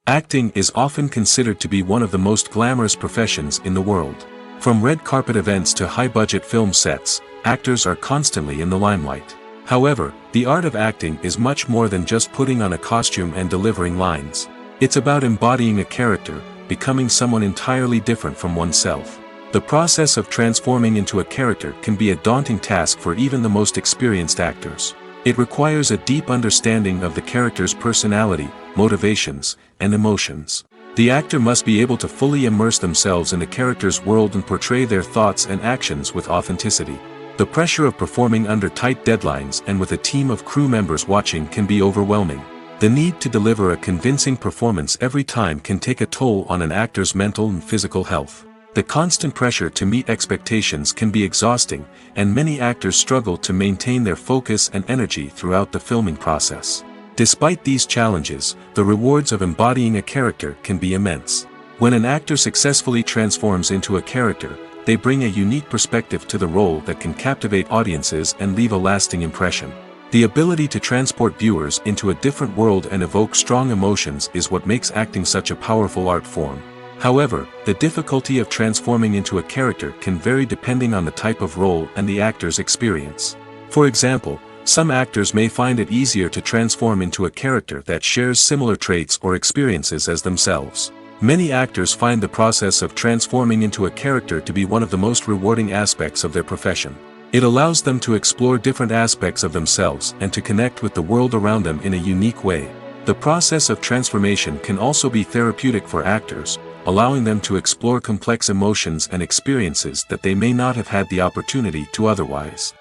Acting is often considered to be one of the most glamorous professions in the world. From red carpet events to high-budget film sets, actors are constantly in the limelight. However, the art of acting is much more than just putting on a costume and delivering lines. It's about embodying a character, becoming someone entirely different from oneself. The process of transforming into a character can be a daunting task for even the most experienced actors. It requires a deep understanding of the character's personality, motivations, and emotions. The actor must be able to fully immerse themselves in the character's world and portray their thoughts and actions with authenticity. The pressure of performing under tight deadlines and with a team of crew members watching can be overwhelming. The need to deliver a convincing performance every time can take a toll on an actor's mental and physical health. The constant pressure to meet expectations can be exhausting, and many actors struggle to maintain their focus and energy throughout the filming process. Despite these challenges, the rewards of embodying a character can be immense. When an actor successfully transforms into a character, they bring a unique perspective to the role that can captivate audiences and leave a lasting impression. The ability to transport viewers into a different world and evoke strong emotions is what makes acting such a powerful art form. However, the difficulty of transforming into a character can vary depending on the type of role and the actor's experience. For example, some actors may find it easier to transform into a character that shares similar traits or experiences as themselves. Many actors find the process of transforming into a character to be one of the most rewarding aspects of their profession. It allows them to explore different aspects of themselves and to connect with the world around them in a unique way. The process of transformation can also be therapeutic for actors, allowing them to explore complex emotions and experiences that they may not have had the opportunity to otherwise.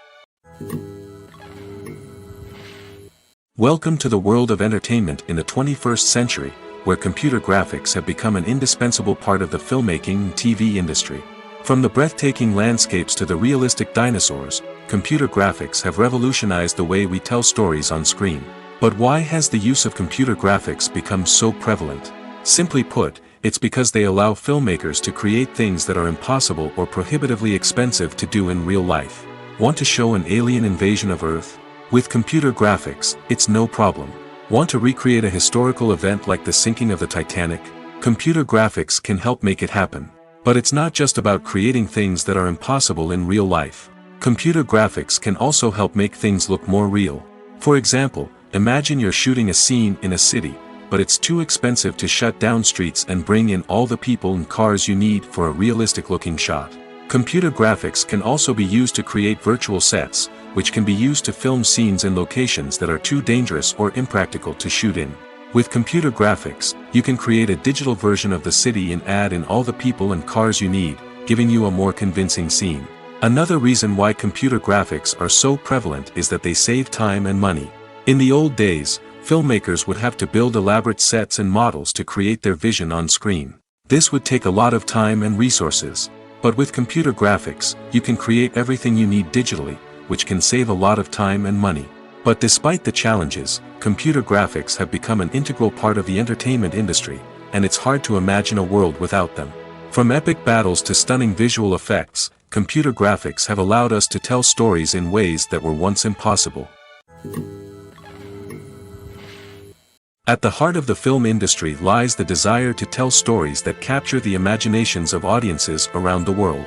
Welcome to the world of entertainment in the 21st century, where computer graphics have become an indispensable part of the filmmaking and TV industry. From the breathtaking landscapes to the realistic dinosaurs, computer graphics have revolutionized the way we tell stories on screen. But why has the use of computer graphics become so prevalent? Simply put, it's because they allow filmmakers to create things that are impossible or prohibitively expensive to do in real life. Want to show an alien invasion of Earth? With computer graphics, it's no problem. Want to recreate a historical event like the sinking of the Titanic? Computer graphics can help make it happen. But it's not just about creating things that are impossible in real life. Computer graphics can also help make things look more real. For example, imagine you're shooting a scene in a city, but it's too expensive to shut down streets and bring in all the people and cars you need for a realistic-looking shot. Computer graphics can also be used to create virtual sets, which can be used to film scenes in locations that are too dangerous or impractical to shoot in. With computer graphics, you can create a digital version of the city and add in all the people and cars you need, giving you a more convincing scene. Another reason why computer graphics are so prevalent is that they save time and money. In the old days, filmmakers would have to build elaborate sets and models to create their vision on screen. This would take a lot of time and resources. But with computer graphics, you can create everything you need digitally, which can save a lot of time and money. But despite the challenges, computer graphics have become an integral part of the entertainment industry, and it's hard to imagine a world without them. From epic battles to stunning visual effects, computer graphics have allowed us to tell stories in ways that were once impossible. At the heart of the film industry lies the desire to tell stories that capture the imaginations of audiences around the world.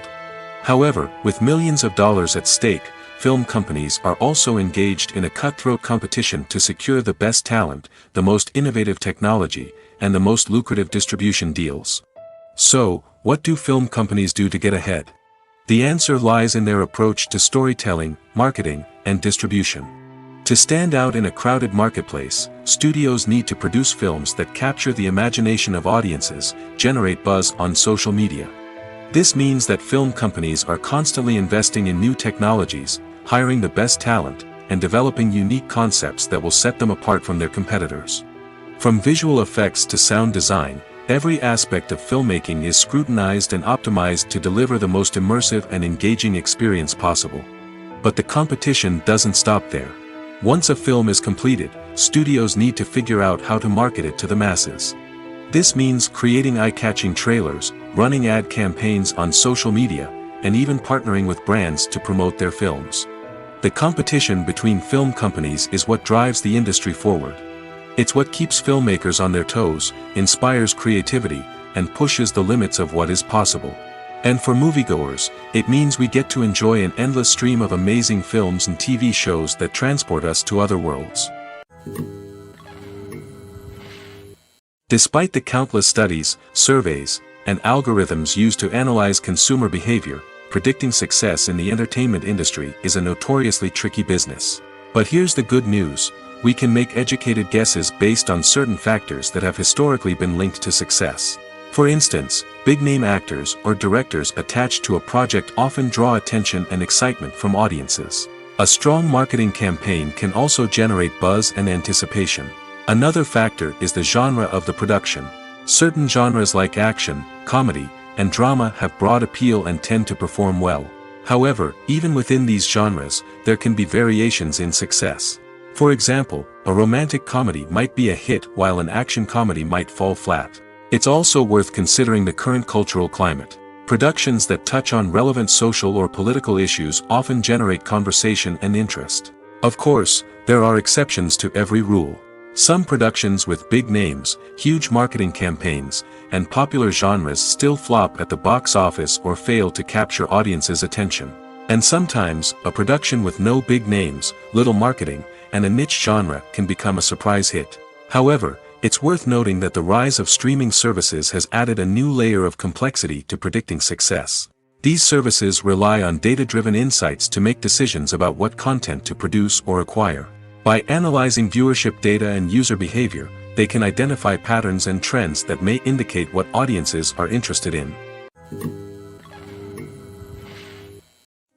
However, with millions of dollars at stake, film companies are also engaged in a cutthroat competition to secure the best talent, the most innovative technology, and the most lucrative distribution deals. So, what do film companies do to get ahead? The answer lies in their approach to storytelling, marketing, and distribution. To stand out in a crowded marketplace, studios need to produce films that capture the imagination of audiences, generate buzz on social media. This means that film companies are constantly investing in new technologies, hiring the best talent, and developing unique concepts that will set them apart from their competitors. From visual effects to sound design, every aspect of filmmaking is scrutinized and optimized to deliver the most immersive and engaging experience possible. But the competition doesn't stop there. Once a film is completed, studios need to figure out how to market it to the masses. This means creating eye-catching trailers, running ad campaigns on social media, and even partnering with brands to promote their films. The competition between film companies is what drives the industry forward. It's what keeps filmmakers on their toes, inspires creativity, and pushes the limits of what is possible. And for moviegoers, it means we get to enjoy an endless stream of amazing films and TV shows that transport us to other worlds. Despite the countless studies, surveys, and algorithms used to analyze consumer behavior, predicting success in the entertainment industry is a notoriously tricky business. But here's the good news: we can make educated guesses based on certain factors that have historically been linked to success. For instance, big-name actors or directors attached to a project often draw attention and excitement from audiences. A strong marketing campaign can also generate buzz and anticipation. Another factor is the genre of the production. Certain genres like action, comedy, and drama have broad appeal and tend to perform well. However, even within these genres, there can be variations in success. For example, a romantic comedy might be a hit while an action comedy might fall flat. It's also worth considering the current cultural climate. Productions that touch on relevant social or political issues often generate conversation and interest. Of course, there are exceptions to every rule. Some productions with big names, huge marketing campaigns, and popular genres still flop at the box office or fail to capture audiences' attention. And sometimes, a production with no big names, little marketing, and a niche genre can become a surprise hit. However, it's worth noting that the rise of streaming services has added a new layer of complexity to predicting success. These services rely on data-driven insights to make decisions about what content to produce or acquire. By analyzing viewership data and user behavior, they can identify patterns and trends that may indicate what audiences are interested in.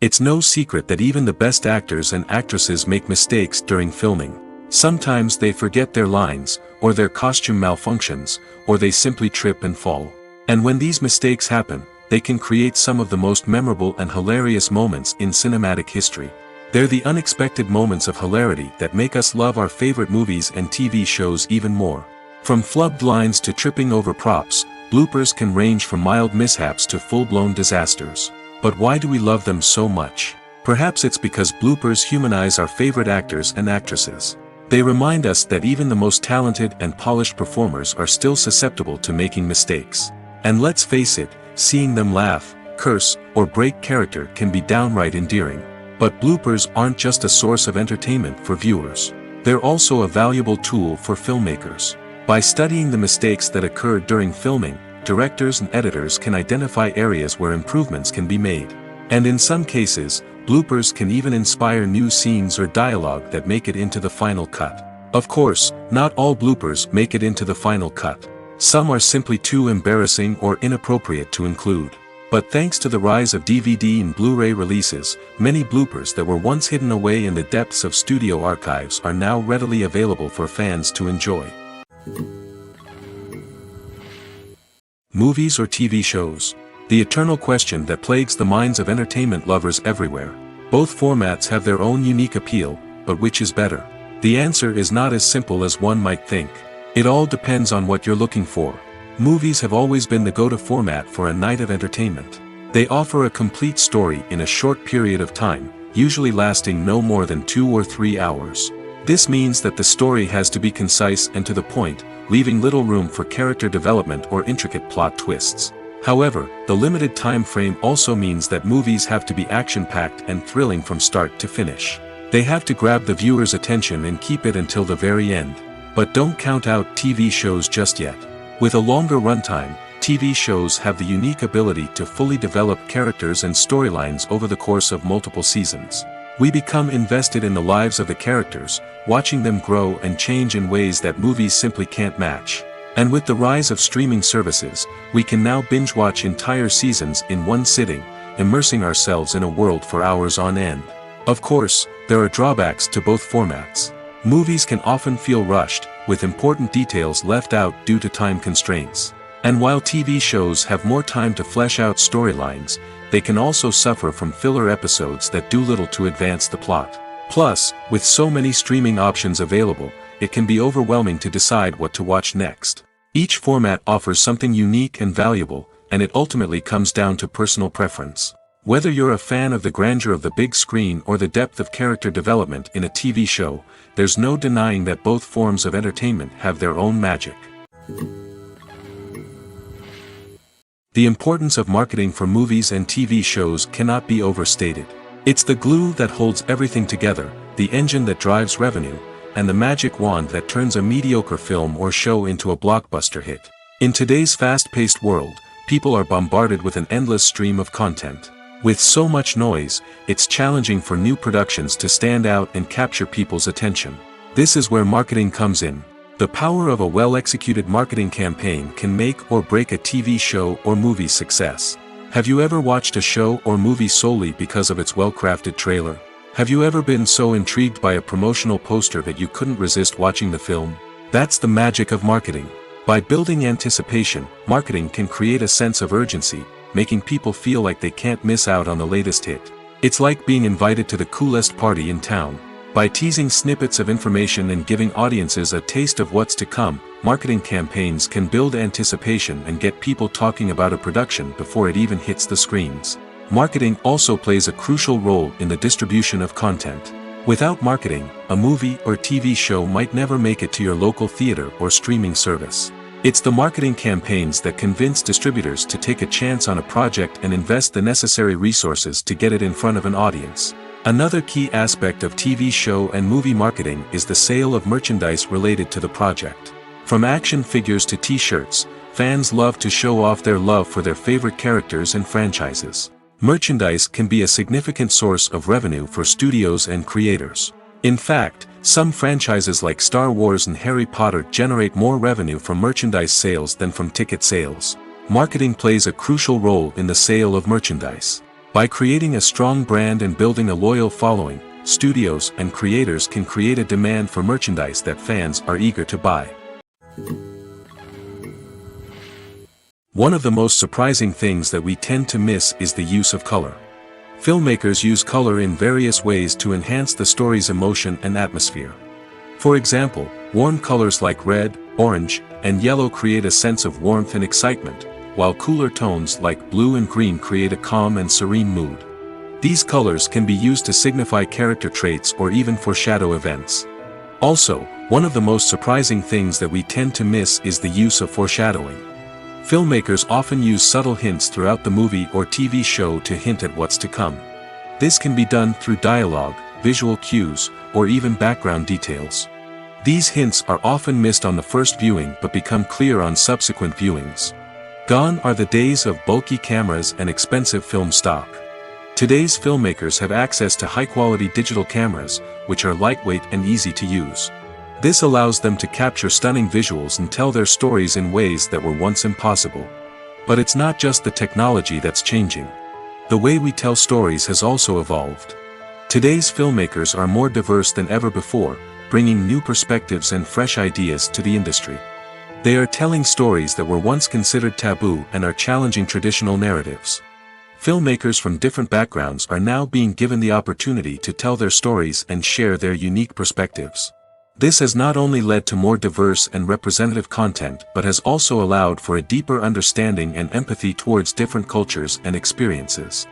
It's no secret that even the best actors and actresses make mistakes during filming. Sometimes they forget their lines, or their costume malfunctions, or they simply trip and fall. And when these mistakes happen, they can create some of the most memorable and hilarious moments in cinematic history. They're the unexpected moments of hilarity that make us love our favorite movies and TV shows even more. From flubbed lines to tripping over props, bloopers can range from mild mishaps to full-blown disasters. But why do we love them so much? Perhaps it's because bloopers humanize our favorite actors and actresses. They remind us that even the most talented and polished performers are still susceptible to making mistakes. And let's face it, seeing them laugh, curse, or break character can be downright endearing. But bloopers aren't just a source of entertainment for viewers. They're also a valuable tool for filmmakers. By studying the mistakes that occurred during filming, directors and editors can identify areas where improvements can be made. And in some cases, bloopers can even inspire new scenes or dialogue that make it into the final cut. Of course, not all bloopers make it into the final cut. Some are simply too embarrassing or inappropriate to include. But thanks to the rise of DVD and Blu-ray releases, many bloopers that were once hidden away in the depths of studio archives are now readily available for fans to enjoy. Movies or TV shows? The eternal question that plagues the minds of entertainment lovers everywhere. Both formats have their own unique appeal, but which is better? The answer is not as simple as one might think. It all depends on what you're looking for. Movies have always been the go-to format for a night of entertainment. They offer a complete story in a short period of time, usually lasting no more than 2 or 3 hours. This means that the story has to be concise and to the point, leaving little room for character development or intricate plot twists. However, the limited time frame also means that movies have to be action-packed and thrilling from start to finish. They have to grab the viewer's attention and keep it until the very end. But don't count out TV shows just yet. With a longer runtime, TV shows have the unique ability to fully develop characters and storylines over the course of multiple seasons. We become invested in the lives of the characters, watching them grow and change in ways that movies simply can't match. And with the rise of streaming services, we can now binge-watch entire seasons in one sitting, immersing ourselves in a world for hours on end. Of course, there are drawbacks to both formats. Movies can often feel rushed, with important details left out due to time constraints. And while TV shows have more time to flesh out storylines, they can also suffer from filler episodes that do little to advance the plot. Plus, with so many streaming options available, it can be overwhelming to decide what to watch next. Each format offers something unique and valuable, and it ultimately comes down to personal preference. Whether you're a fan of the grandeur of the big screen or the depth of character development in a TV show, there's no denying that both forms of entertainment have their own magic. The importance of marketing for movies and TV shows cannot be overstated. It's the glue that holds everything together, the engine that drives revenue, and the magic wand that turns a mediocre film or show into a blockbuster hit. In today's fast-paced world, people are bombarded with an endless stream of content. With so much noise, it's challenging for new productions to stand out and capture people's attention. This is where marketing comes in. The power of a well-executed marketing campaign can make or break a TV show or movie's success. Have you ever watched a show or movie solely because of its well-crafted trailer? Have you ever been so intrigued by a promotional poster that you couldn't resist watching the film? That's the magic of marketing. By building anticipation, marketing can create a sense of urgency, making people feel like they can't miss out on the latest hit. It's like being invited to the coolest party in town. By teasing snippets of information and giving audiences a taste of what's to come, marketing campaigns can build anticipation and get people talking about a production before it even hits the screens. Marketing also plays a crucial role in the distribution of content. Without marketing, a movie or TV show might never make it to your local theater or streaming service. It's the marketing campaigns that convince distributors to take a chance on a project and invest the necessary resources to get it in front of an audience. Another key aspect of TV show and movie marketing is the sale of merchandise related to the project. From action figures to t-shirts, fans love to show off their love for their favorite characters and franchises. Merchandise can be a significant source of revenue for studios and creators. In fact, some franchises like Star Wars and Harry Potter generate more revenue from merchandise sales than from ticket sales. Marketing plays a crucial role in the sale of merchandise. By creating a strong brand and building a loyal following, studios and creators can create a demand for merchandise that fans are eager to buy. One of the most surprising things that we tend to miss is the use of color. Filmmakers use color in various ways to enhance the story's emotion and atmosphere. For example, warm colors like red, orange, and yellow create a sense of warmth and excitement, while cooler tones like blue and green create a calm and serene mood. These colors can be used to signify character traits or even foreshadow events. Also, one of the most surprising things that we tend to miss is the use of foreshadowing. Filmmakers often use subtle hints throughout the movie or TV show to hint at what's to come. This can be done through dialogue, visual cues, or even background details. These hints are often missed on the first viewing but become clear on subsequent viewings. Gone are the days of bulky cameras and expensive film stock. Today's filmmakers have access to high-quality digital cameras, which are lightweight and easy to use. This allows them to capture stunning visuals and tell their stories in ways that were once impossible. But it's not just the technology that's changing. The way we tell stories has also evolved. Today's filmmakers are more diverse than ever before, bringing new perspectives and fresh ideas to the industry. They are telling stories that were once considered taboo and are challenging traditional narratives. Filmmakers from different backgrounds are now being given the opportunity to tell their stories and share their unique perspectives. This has not only led to more diverse and representative content but has also allowed for a deeper understanding and empathy towards different cultures and experiences.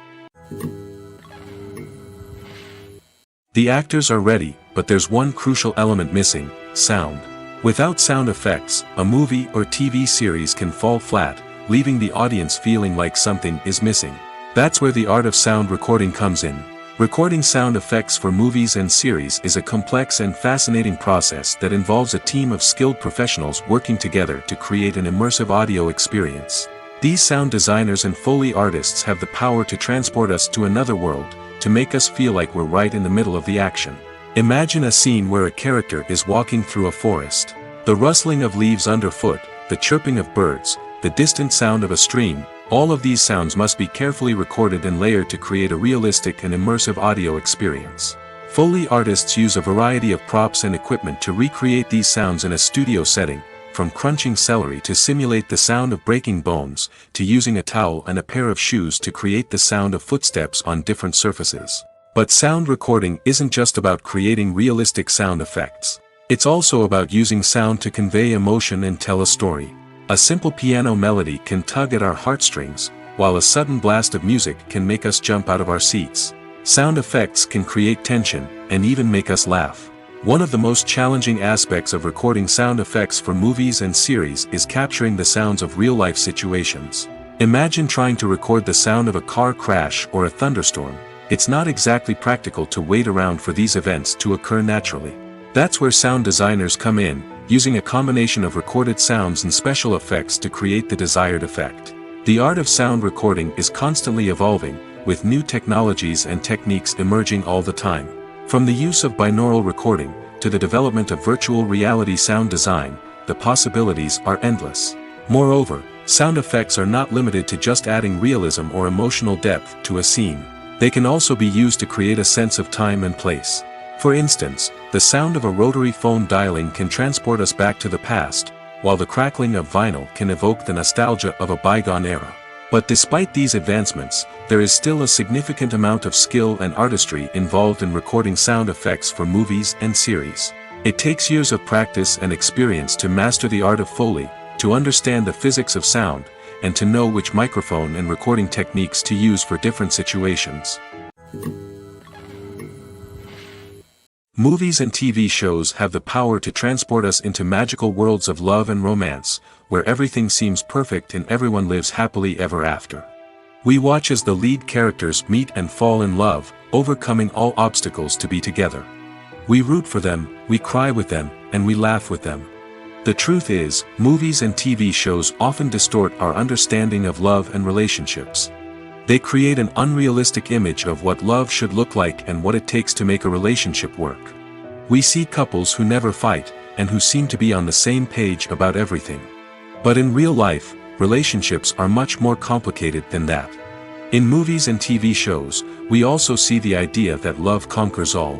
The actors are ready, but there's one crucial element missing: sound. Without sound effects, a movie or TV series can fall flat, leaving the audience feeling like something is missing. That's where the art of sound recording comes in. Recording sound effects for movies and series is a complex and fascinating process that involves a team of skilled professionals working together to create an immersive audio experience. These sound designers and Foley artists have the power to transport us to another world, to make us feel like we're right in the middle of the action. Imagine a scene where a character is walking through a forest. The rustling of leaves underfoot, the chirping of birds, the distant sound of a stream, all of these sounds must be carefully recorded and layered to create a realistic and immersive audio experience. Foley artists use a variety of props and equipment to recreate these sounds in a studio setting, from crunching celery to simulate the sound of breaking bones, to using a towel and a pair of shoes to create the sound of footsteps on different surfaces. But sound recording isn't just about creating realistic sound effects. It's also about using sound to convey emotion and tell a story. A simple piano melody can tug at our heartstrings, while a sudden blast of music can make us jump out of our seats. Sound effects can create tension, and even make us laugh. One of the most challenging aspects of recording sound effects for movies and series is capturing the sounds of real-life situations. Imagine trying to record the sound of a car crash or a thunderstorm. It's not exactly practical to wait around for these events to occur naturally. That's where sound designers come in, using a combination of recorded sounds and special effects to create the desired effect. The art of sound recording is constantly evolving, with new technologies and techniques emerging all the time. From the use of binaural recording, to the development of virtual reality sound design, the possibilities are endless. Moreover, sound effects are not limited to just adding realism or emotional depth to a scene. They can also be used to create a sense of time and place. For instance, the sound of a rotary phone dialing can transport us back to the past, while the crackling of vinyl can evoke the nostalgia of a bygone era. But despite these advancements, there is still a significant amount of skill and artistry involved in recording sound effects for movies and series. It takes years of practice and experience to master the art of Foley, to understand the physics of sound, and to know which microphone and recording techniques to use for different situations. Movies and TV shows have the power to transport us into magical worlds of love and romance, where everything seems perfect and everyone lives happily ever after. We watch as the lead characters meet and fall in love, overcoming all obstacles to be together. We root for them, we cry with them, and we laugh with them. The truth is, movies and TV shows often distort our understanding of love and relationships. They create an unrealistic image of what love should look like and what it takes to make a relationship work. We see couples who never fight, and who seem to be on the same page about everything. But in real life, relationships are much more complicated than that. In movies and TV shows, we also see the idea that love conquers all.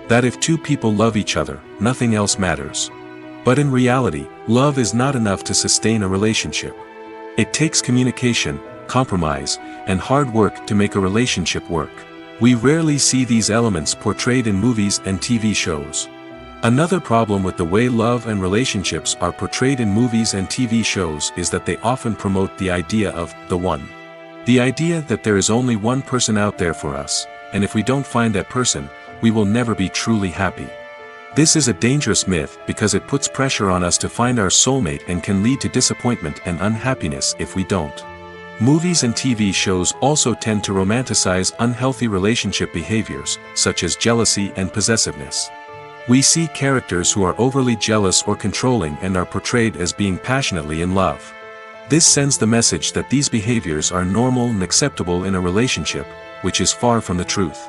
That if two people love each other, nothing else matters. But in reality, love is not enough to sustain a relationship. It takes communication, compromise, and hard work to make a relationship work. We rarely see these elements portrayed in movies and TV shows. Another problem with the way love and relationships are portrayed in movies and TV shows is that they often promote the idea of the one. The idea that there is only one person out there for us, and if we don't find that person, we will never be truly happy. This is a dangerous myth because it puts pressure on us to find our soulmate and can lead to disappointment and unhappiness if we don't. Movies and TV shows also tend to romanticize unhealthy relationship behaviors, such as jealousy and possessiveness. We see characters who are overly jealous or controlling and are portrayed as being passionately in love. This sends the message that these behaviors are normal and acceptable in a relationship, which is far from the truth.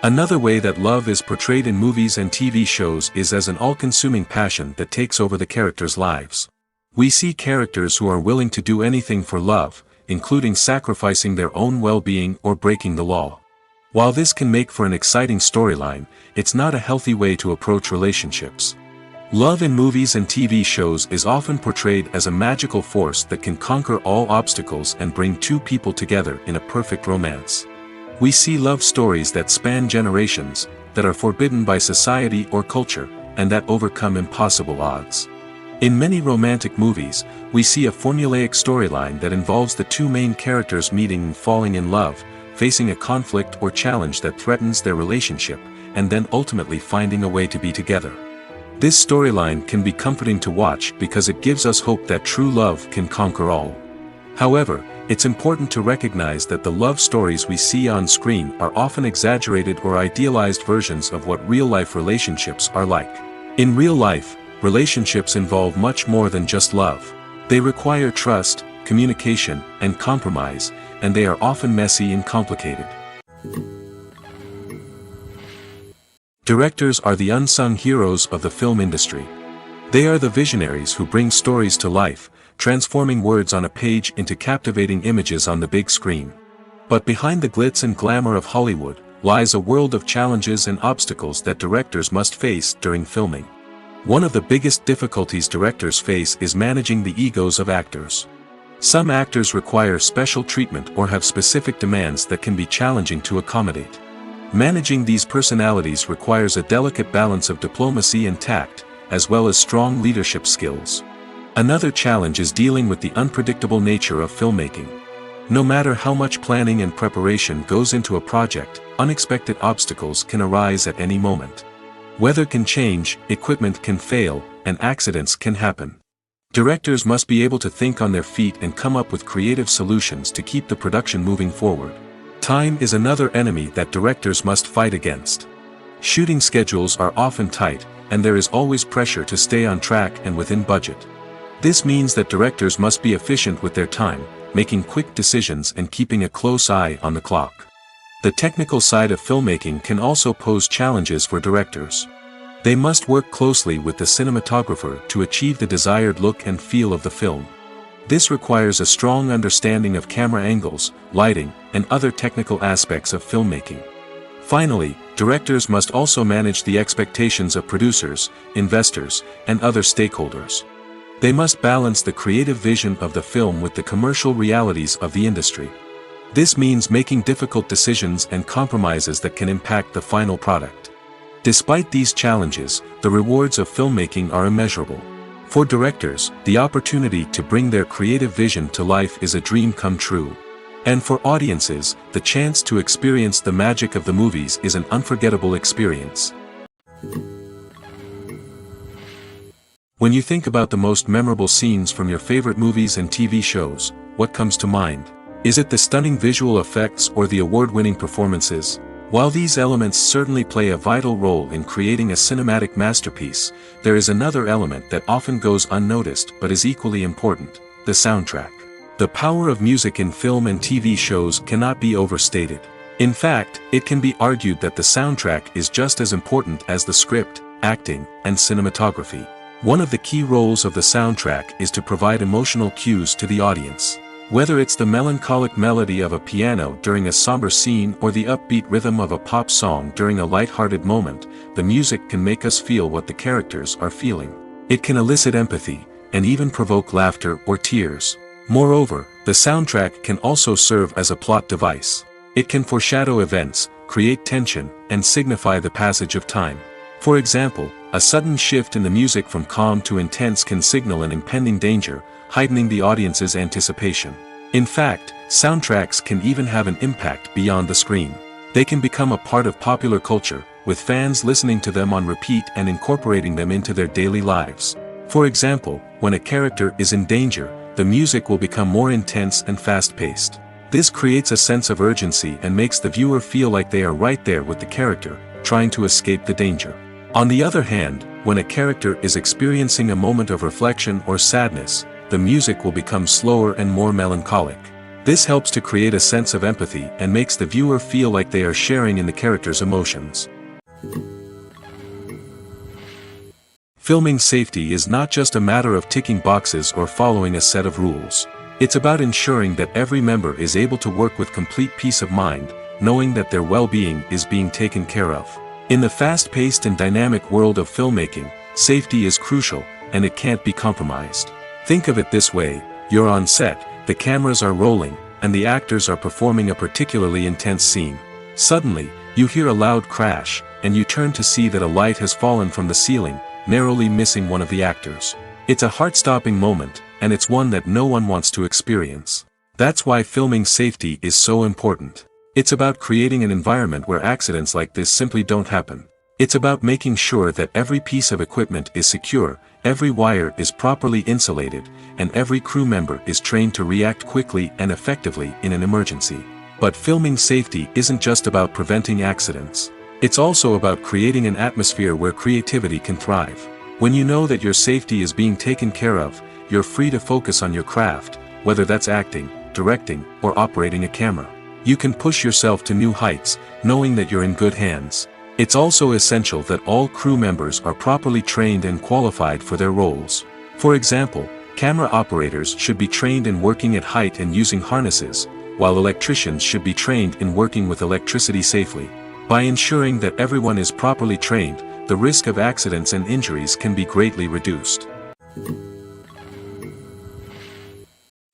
Another way that love is portrayed in movies and TV shows is as an all-consuming passion that takes over the characters' lives. We see characters who are willing to do anything for love, including sacrificing their own well-being or breaking the law. While this can make for an exciting storyline, it's not a healthy way to approach relationships. Love in movies and TV shows is often portrayed as a magical force that can conquer all obstacles and bring two people together in a perfect romance. We see love stories that span generations, that are forbidden by society or culture, and that overcome impossible odds. In many romantic movies, we see a formulaic storyline that involves the two main characters meeting and falling in love, facing a conflict or challenge that threatens their relationship, and then ultimately finding a way to be together. This storyline can be comforting to watch because it gives us hope that true love can conquer all. However, it's important to recognize that the love stories we see on screen are often exaggerated or idealized versions of what real-life relationships are like. In real life, relationships involve much more than just love. They require trust, communication, and compromise, and they are often messy and complicated. Directors are the unsung heroes of the film industry. They are the visionaries who bring stories to life, transforming words on a page into captivating images on the big screen. But behind the glitz and glamour of Hollywood, lies a world of challenges and obstacles that directors must face during filming. One of the biggest difficulties directors face is managing the egos of actors. Some actors require special treatment or have specific demands that can be challenging to accommodate. Managing these personalities requires a delicate balance of diplomacy and tact, as well as strong leadership skills. Another challenge is dealing with the unpredictable nature of filmmaking. No matter how much planning and preparation goes into a project, unexpected obstacles can arise at any moment. Weather can change, equipment can fail, and accidents can happen. Directors must be able to think on their feet and come up with creative solutions to keep the production moving forward. Time is another enemy that directors must fight against. Shooting schedules are often tight, and there is always pressure to stay on track and within budget. This means that directors must be efficient with their time, making quick decisions and keeping a close eye on the clock. The technical side of filmmaking can also pose challenges for directors. They must work closely with the cinematographer to achieve the desired look and feel of the film. This requires a strong understanding of camera angles, lighting, and other technical aspects of filmmaking. Finally, directors must also manage the expectations of producers, investors, and other stakeholders. They must balance the creative vision of the film with the commercial realities of the industry. This means making difficult decisions and compromises that can impact the final product. Despite these challenges, the rewards of filmmaking are immeasurable. For directors, the opportunity to bring their creative vision to life is a dream come true. And for audiences, the chance to experience the magic of the movies is an unforgettable experience. When you think about the most memorable scenes from your favorite movies and TV shows, what comes to mind? Is it the stunning visual effects or the award-winning performances? While these elements certainly play a vital role in creating a cinematic masterpiece, there is another element that often goes unnoticed but is equally important: the soundtrack. The power of music in film and TV shows cannot be overstated. In fact, it can be argued that the soundtrack is just as important as the script, acting, and cinematography. One of the key roles of the soundtrack is to provide emotional cues to the audience. Whether it's the melancholic melody of a piano during a somber scene or the upbeat rhythm of a pop song during a light-hearted moment, the music can make us feel what the characters are feeling. It can elicit empathy, and even provoke laughter or tears. Moreover, the soundtrack can also serve as a plot device. It can foreshadow events, create tension, and signify the passage of time. For example, a sudden shift in the music from calm to intense can signal an impending danger, heightening the audience's anticipation. In fact, soundtracks can even have an impact beyond the screen. They can become a part of popular culture, with fans listening to them on repeat and incorporating them into their daily lives. For example, when a character is in danger, the music will become more intense and fast-paced. This creates a sense of urgency and makes the viewer feel like they are right there with the character, trying to escape the danger. On the other hand, when a character is experiencing a moment of reflection or sadness, the music will become slower and more melancholic. This helps to create a sense of empathy and makes the viewer feel like they are sharing in the character's emotions. Filming safety is not just a matter of ticking boxes or following a set of rules. It's about ensuring that every member is able to work with complete peace of mind, knowing that their well-being is being taken care of. In the fast-paced and dynamic world of filmmaking, safety is crucial, and it can't be compromised. Think of it this way: you're on set, the cameras are rolling, and the actors are performing a particularly intense scene. Suddenly, you hear a loud crash, and you turn to see that a light has fallen from the ceiling, narrowly missing one of the actors. It's a heart-stopping moment, and it's one that no one wants to experience. That's why filming safety is so important. It's about creating an environment where accidents like this simply don't happen. It's about making sure that every piece of equipment is secure, every wire is properly insulated, and every crew member is trained to react quickly and effectively in an emergency. But filming safety isn't just about preventing accidents. It's also about creating an atmosphere where creativity can thrive. When you know that your safety is being taken care of, you're free to focus on your craft, whether that's acting, directing, or operating a camera. You can push yourself to new heights, knowing that you're in good hands. It's also essential that all crew members are properly trained and qualified for their roles. For example, camera operators should be trained in working at height and using harnesses, while electricians should be trained in working with electricity safely. By ensuring that everyone is properly trained, the risk of accidents and injuries can be greatly reduced.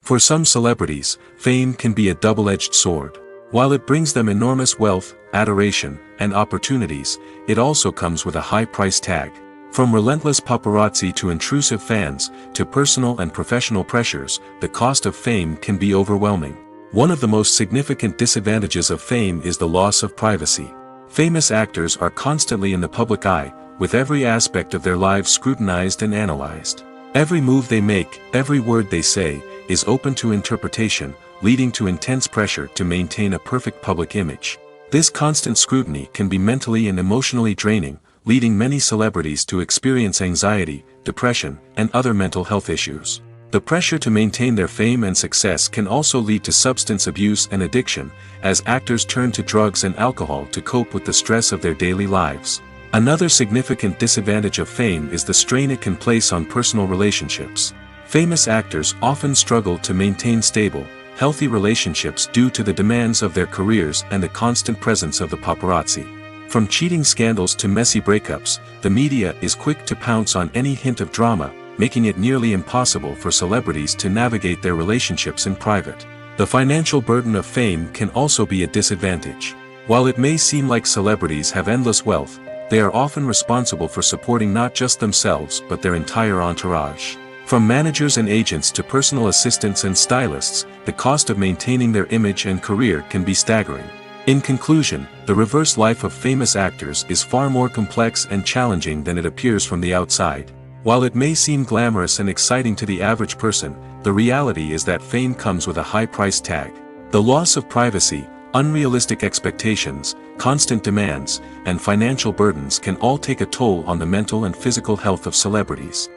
For some celebrities, fame can be a double-edged sword. While it brings them enormous wealth, adoration, and opportunities, it also comes with a high price tag. From relentless paparazzi to intrusive fans, to personal and professional pressures, the cost of fame can be overwhelming. One of the most significant disadvantages of fame is the loss of privacy. Famous actors are constantly in the public eye, with every aspect of their lives scrutinized and analyzed. Every move they make, every word they say, is open to interpretation, leading to intense pressure to maintain a perfect public image. This constant scrutiny can be mentally and emotionally draining, leading many celebrities to experience anxiety, depression, and other mental health issues. The pressure to maintain their fame and success can also lead to substance abuse and addiction, as actors turn to drugs and alcohol to cope with the stress of their daily lives. Another significant disadvantage of fame is the strain it can place on personal relationships. Famous actors often struggle to maintain stable, healthy relationships due to the demands of their careers and the constant presence of the paparazzi. From cheating scandals to messy breakups, the media is quick to pounce on any hint of drama, making it nearly impossible for celebrities to navigate their relationships in private. The financial burden of fame can also be a disadvantage. While it may seem like celebrities have endless wealth, they are often responsible for supporting not just themselves but their entire entourage. From managers and agents to personal assistants and stylists, the cost of maintaining their image and career can be staggering. In conclusion, the reverse life of famous actors is far more complex and challenging than it appears from the outside. While it may seem glamorous and exciting to the average person, the reality is that fame comes with a high price tag. The loss of privacy, unrealistic expectations, constant demands, and financial burdens can all take a toll on the mental and physical health of celebrities.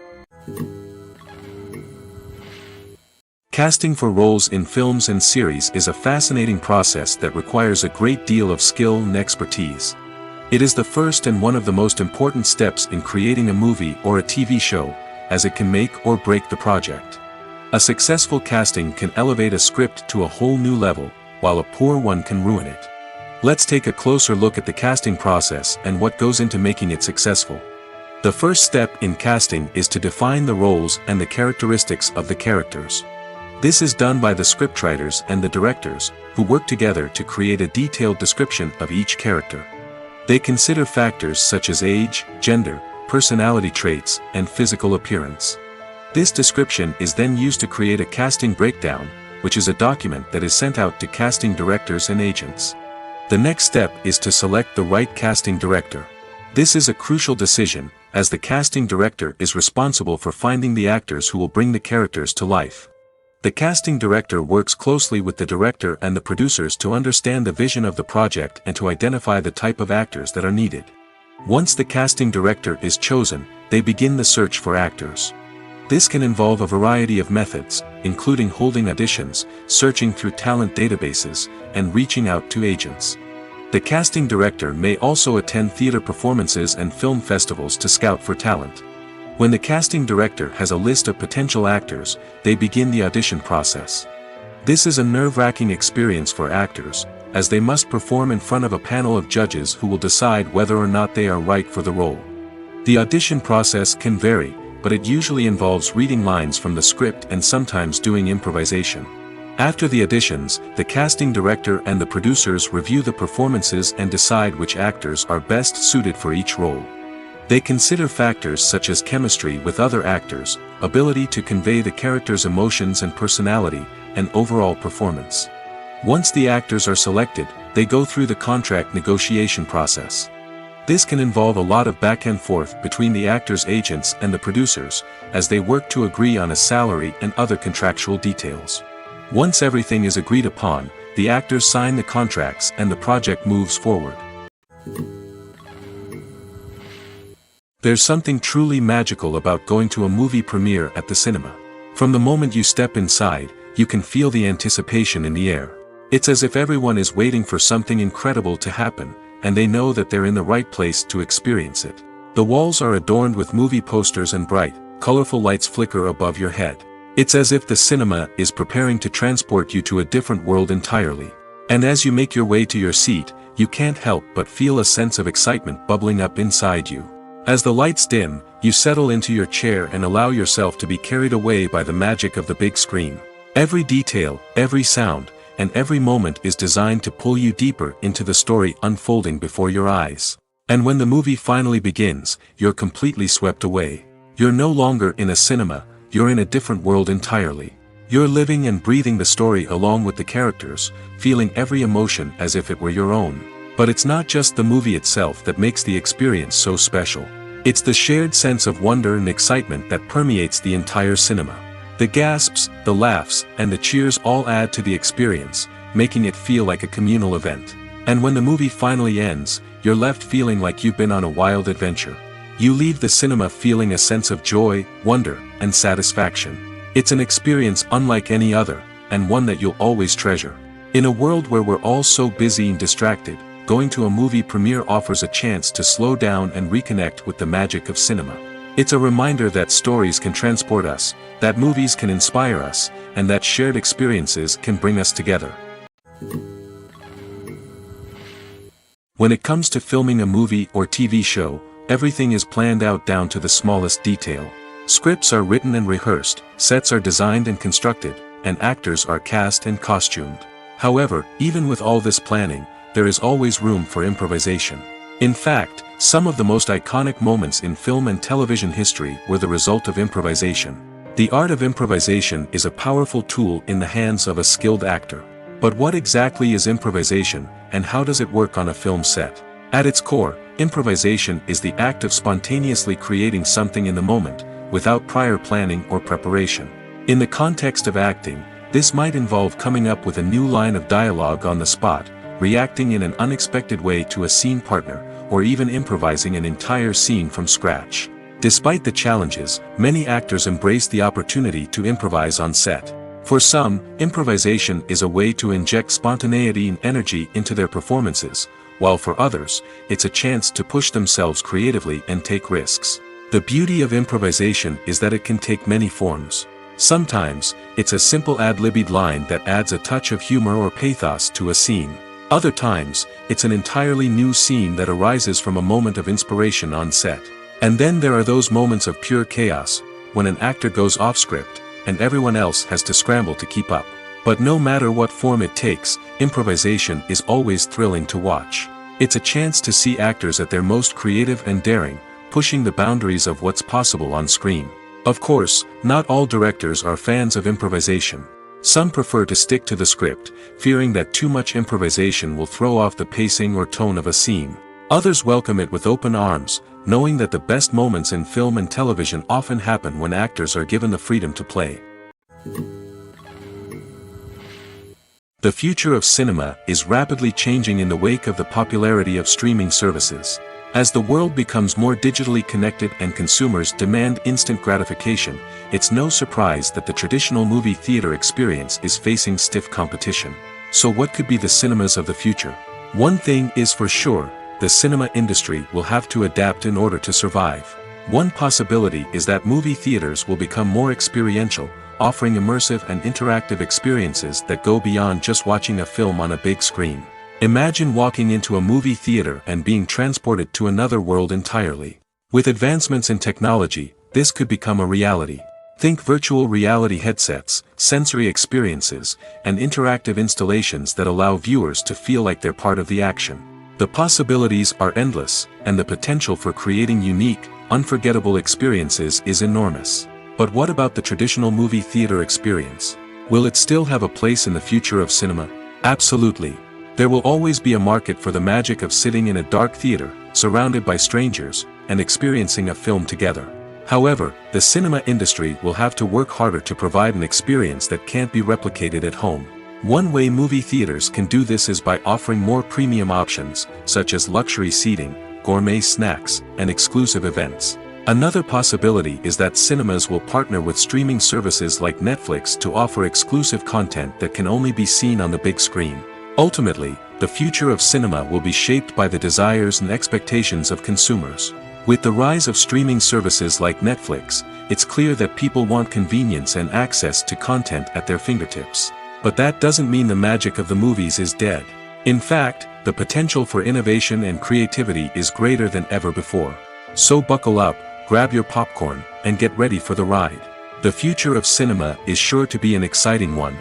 Casting for roles in films and series is a fascinating process that requires a great deal of skill and expertise. It is the first and one of the most important steps in creating a movie or a TV show, as it can make or break the project. A successful casting can elevate a script to a whole new level, while a poor one can ruin it. Let's take a closer look at the casting process and what goes into making it successful. The first step in casting is to define the roles and the characteristics of the characters. This is done by the scriptwriters and the directors, who work together to create a detailed description of each character. They consider factors such as age, gender, personality traits, and physical appearance. This description is then used to create a casting breakdown, which is a document that is sent out to casting directors and agents. The next step is to select the right casting director. This is a crucial decision, as the casting director is responsible for finding the actors who will bring the characters to life. The casting director works closely with the director and the producers to understand the vision of the project and to identify the type of actors that are needed. Once the casting director is chosen, they begin the search for actors. This can involve a variety of methods, including holding auditions, searching through talent databases, and reaching out to agents. The casting director may also attend theater performances and film festivals to scout for talent. When the casting director has a list of potential actors, they begin the audition process. This is a nerve-wracking experience for actors, as they must perform in front of a panel of judges who will decide whether or not they are right for the role. The audition process can vary, but it usually involves reading lines from the script and sometimes doing improvisation. After the auditions, the casting director and the producers review the performances and decide which actors are best suited for each role. They consider factors such as chemistry with other actors, ability to convey the character's emotions and personality, and overall performance. Once the actors are selected, they go through the contract negotiation process. This can involve a lot of back and forth between the actors' agents and the producers, as they work to agree on a salary and other contractual details. Once everything is agreed upon, the actors sign the contracts and the project moves forward. There's something truly magical about going to a movie premiere at the cinema. From the moment you step inside, you can feel the anticipation in the air. It's as if everyone is waiting for something incredible to happen, and they know that they're in the right place to experience it. The walls are adorned with movie posters and bright, colorful lights flicker above your head. It's as if the cinema is preparing to transport you to a different world entirely. And as you make your way to your seat, you can't help but feel a sense of excitement bubbling up inside you. As the lights dim, you settle into your chair and allow yourself to be carried away by the magic of the big screen. Every detail, every sound, and every moment is designed to pull you deeper into the story unfolding before your eyes. And when the movie finally begins, you're completely swept away. You're no longer in a cinema, you're in a different world entirely. You're living and breathing the story along with the characters, feeling every emotion as if it were your own. But it's not just the movie itself that makes the experience so special. It's the shared sense of wonder and excitement that permeates the entire cinema. The gasps, the laughs, and the cheers all add to the experience, making it feel like a communal event. And when the movie finally ends, you're left feeling like you've been on a wild adventure. You leave the cinema feeling a sense of joy, wonder, and satisfaction. It's an experience unlike any other, and one that you'll always treasure. In a world where we're all so busy and distracted, going to a movie premiere offers a chance to slow down and reconnect with the magic of cinema. It's a reminder that stories can transport us, that movies can inspire us, and that shared experiences can bring us together. When it comes to filming a movie or TV show, everything is planned out down to the smallest detail. Scripts are written and rehearsed, sets are designed and constructed, and actors are cast and costumed. However, even with all this planning, there is always room for improvisation. In fact, some of the most iconic moments in film and television history were the result of improvisation. The art of improvisation is a powerful tool in the hands of a skilled actor. But what exactly is improvisation, and how does it work on a film set? At its core, improvisation is the act of spontaneously creating something in the moment, without prior planning or preparation. In the context of acting, this might involve coming up with a new line of dialogue on the spot, reacting in an unexpected way to a scene partner, or even improvising an entire scene from scratch. Despite the challenges, many actors embrace the opportunity to improvise on set. For some, improvisation is a way to inject spontaneity and energy into their performances, while for others, it's a chance to push themselves creatively and take risks. The beauty of improvisation is that it can take many forms. Sometimes, it's a simple ad-libbed line that adds a touch of humor or pathos to a scene. Other times, it's an entirely new scene that arises from a moment of inspiration on set. And then there are those moments of pure chaos, when an actor goes off script, and everyone else has to scramble to keep up. But no matter what form it takes, improvisation is always thrilling to watch. It's a chance to see actors at their most creative and daring, pushing the boundaries of what's possible on screen. Of course, not all directors are fans of improvisation. Some prefer to stick to the script, fearing that too much improvisation will throw off the pacing or tone of a scene. Others welcome it with open arms, knowing that the best moments in film and television often happen when actors are given the freedom to play. The future of cinema is rapidly changing in the wake of the popularity of streaming services. As the world becomes more digitally connected and consumers demand instant gratification, it's no surprise that the traditional movie theater experience is facing stiff competition. So what could be the cinemas of the future? One thing is for sure, the cinema industry will have to adapt in order to survive. One possibility is that movie theaters will become more experiential, offering immersive and interactive experiences that go beyond just watching a film on a big screen. Imagine walking into a movie theater and being transported to another world entirely. With advancements in technology, this could become a reality. Think virtual reality headsets, sensory experiences, and interactive installations that allow viewers to feel like they're part of the action. The possibilities are endless, and the potential for creating unique, unforgettable experiences is enormous. But what about the traditional movie theater experience? Will it still have a place in the future of cinema? Absolutely. There will always be a market for the magic of sitting in a dark theater, surrounded by strangers, and experiencing a film together. However, the cinema industry will have to work harder to provide an experience that can't be replicated at home. One way movie theaters can do this is by offering more premium options, such as luxury seating, gourmet snacks, and exclusive events. Another possibility is that cinemas will partner with streaming services like Netflix to offer exclusive content that can only be seen on the big screen. Ultimately, the future of cinema will be shaped by the desires and expectations of consumers. With the rise of streaming services like Netflix, it's clear that people want convenience and access to content at their fingertips. But that doesn't mean the magic of the movies is dead. In fact, the potential for innovation and creativity is greater than ever before. So buckle up, grab your popcorn, and get ready for the ride. The future of cinema is sure to be an exciting one.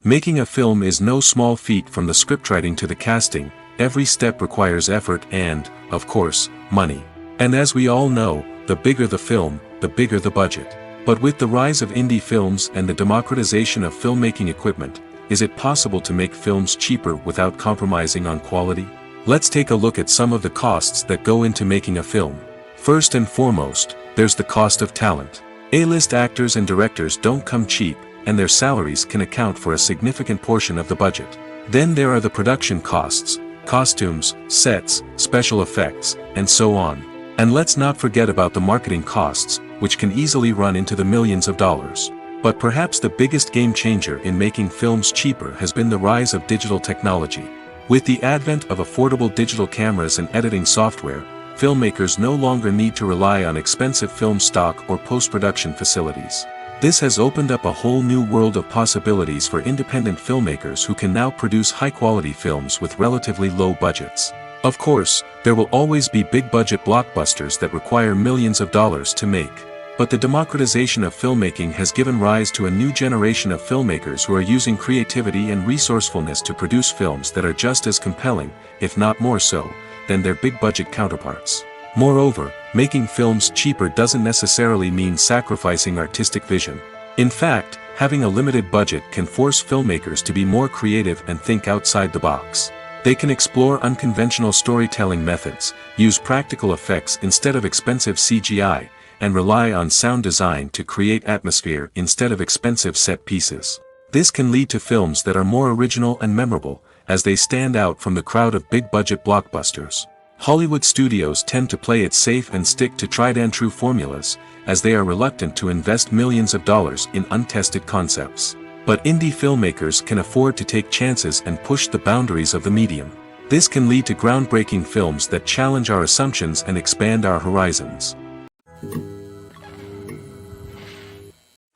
Making a film is no small feat. From the scriptwriting to the casting. Every step requires effort and, of course, money. And as we all know, the bigger the film, the bigger the budget. But with the rise of indie films and the democratization of filmmaking equipment, is it possible to make films cheaper without compromising on quality? Let's take a look at some of the costs that go into making a film. First and foremost, there's the cost of talent. A-list actors and directors don't come cheap, and their salaries can account for a significant portion of the budget. Then there are the production costs. Costumes, sets, special effects, and so on. And let's not forget about the marketing costs, which can easily run into the millions of dollars. But perhaps the biggest game changer in making films cheaper has been the rise of digital technology. With the advent of affordable digital cameras and editing software, filmmakers no longer need to rely on expensive film stock or post-production facilities. This has opened up a whole new world of possibilities for independent filmmakers who can now produce high-quality films with relatively low budgets. Of course, there will always be big-budget blockbusters that require millions of dollars to make. But the democratization of filmmaking has given rise to a new generation of filmmakers who are using creativity and resourcefulness to produce films that are just as compelling, if not more so, than their big-budget counterparts. Moreover, making films cheaper doesn't necessarily mean sacrificing artistic vision. In fact, having a limited budget can force filmmakers to be more creative and think outside the box. They can explore unconventional storytelling methods, use practical effects instead of expensive CGI, and rely on sound design to create atmosphere instead of expensive set pieces. This can lead to films that are more original and memorable, as they stand out from the crowd of big-budget blockbusters. Hollywood studios tend to play it safe and stick to tried-and-true formulas, as they are reluctant to invest millions of dollars in untested concepts. But indie filmmakers can afford to take chances and push the boundaries of the medium. This can lead to groundbreaking films that challenge our assumptions and expand our horizons.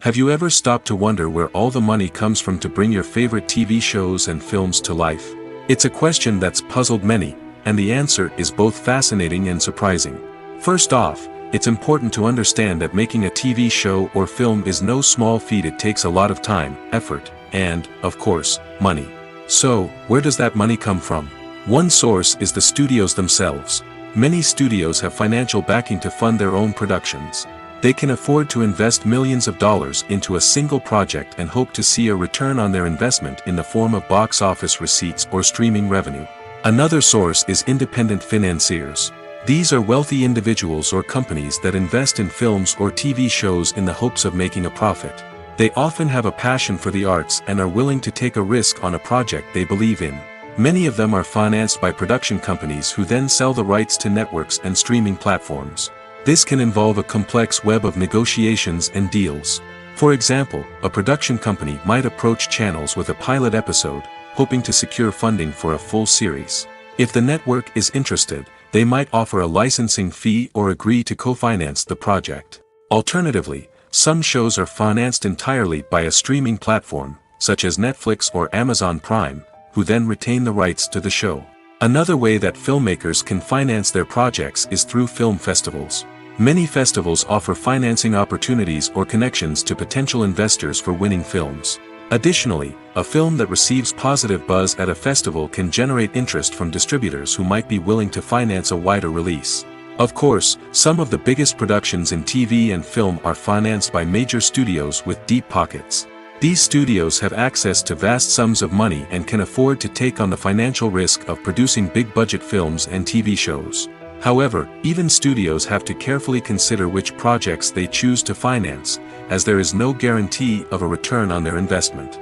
Have you ever stopped to wonder where all the money comes from to bring your favorite TV shows and films to life? It's a question that's puzzled many, and the answer is both fascinating and surprising. First off, it's important to understand that making a TV show or film is no small feat. It takes a lot of time, effort, and, of course, money. So, where does that money come from? One source is the studios themselves. Many studios have financial backing to fund their own productions. They can afford to invest millions of dollars into a single project and hope to see a return on their investment in the form of box office receipts or streaming revenue. Another source is independent financiers. These are wealthy individuals or companies that invest in films or TV shows in the hopes of making a profit. They often have a passion for the arts and are willing to take a risk on a project they believe in. Many of them are financed by production companies who then sell the rights to networks and streaming platforms. This can involve a complex web of negotiations and deals. For example, a production company might approach channels with a pilot episode, hoping to secure funding for a full series. If the network is interested, they might offer a licensing fee or agree to co-finance the project. Alternatively, some shows are financed entirely by a streaming platform, such as Netflix or Amazon Prime, who then retain the rights to the show. Another way that filmmakers can finance their projects is through film festivals. Many festivals offer financing opportunities or connections to potential investors for winning films. Additionally, a film that receives positive buzz at a festival can generate interest from distributors who might be willing to finance a wider release. Of course, some of the biggest productions in TV and film are financed by major studios with deep pockets. These studios have access to vast sums of money and can afford to take on the financial risk of producing big-budget films and TV shows. However, even studios have to carefully consider which projects they choose to finance, as there is no guarantee of a return on their investment.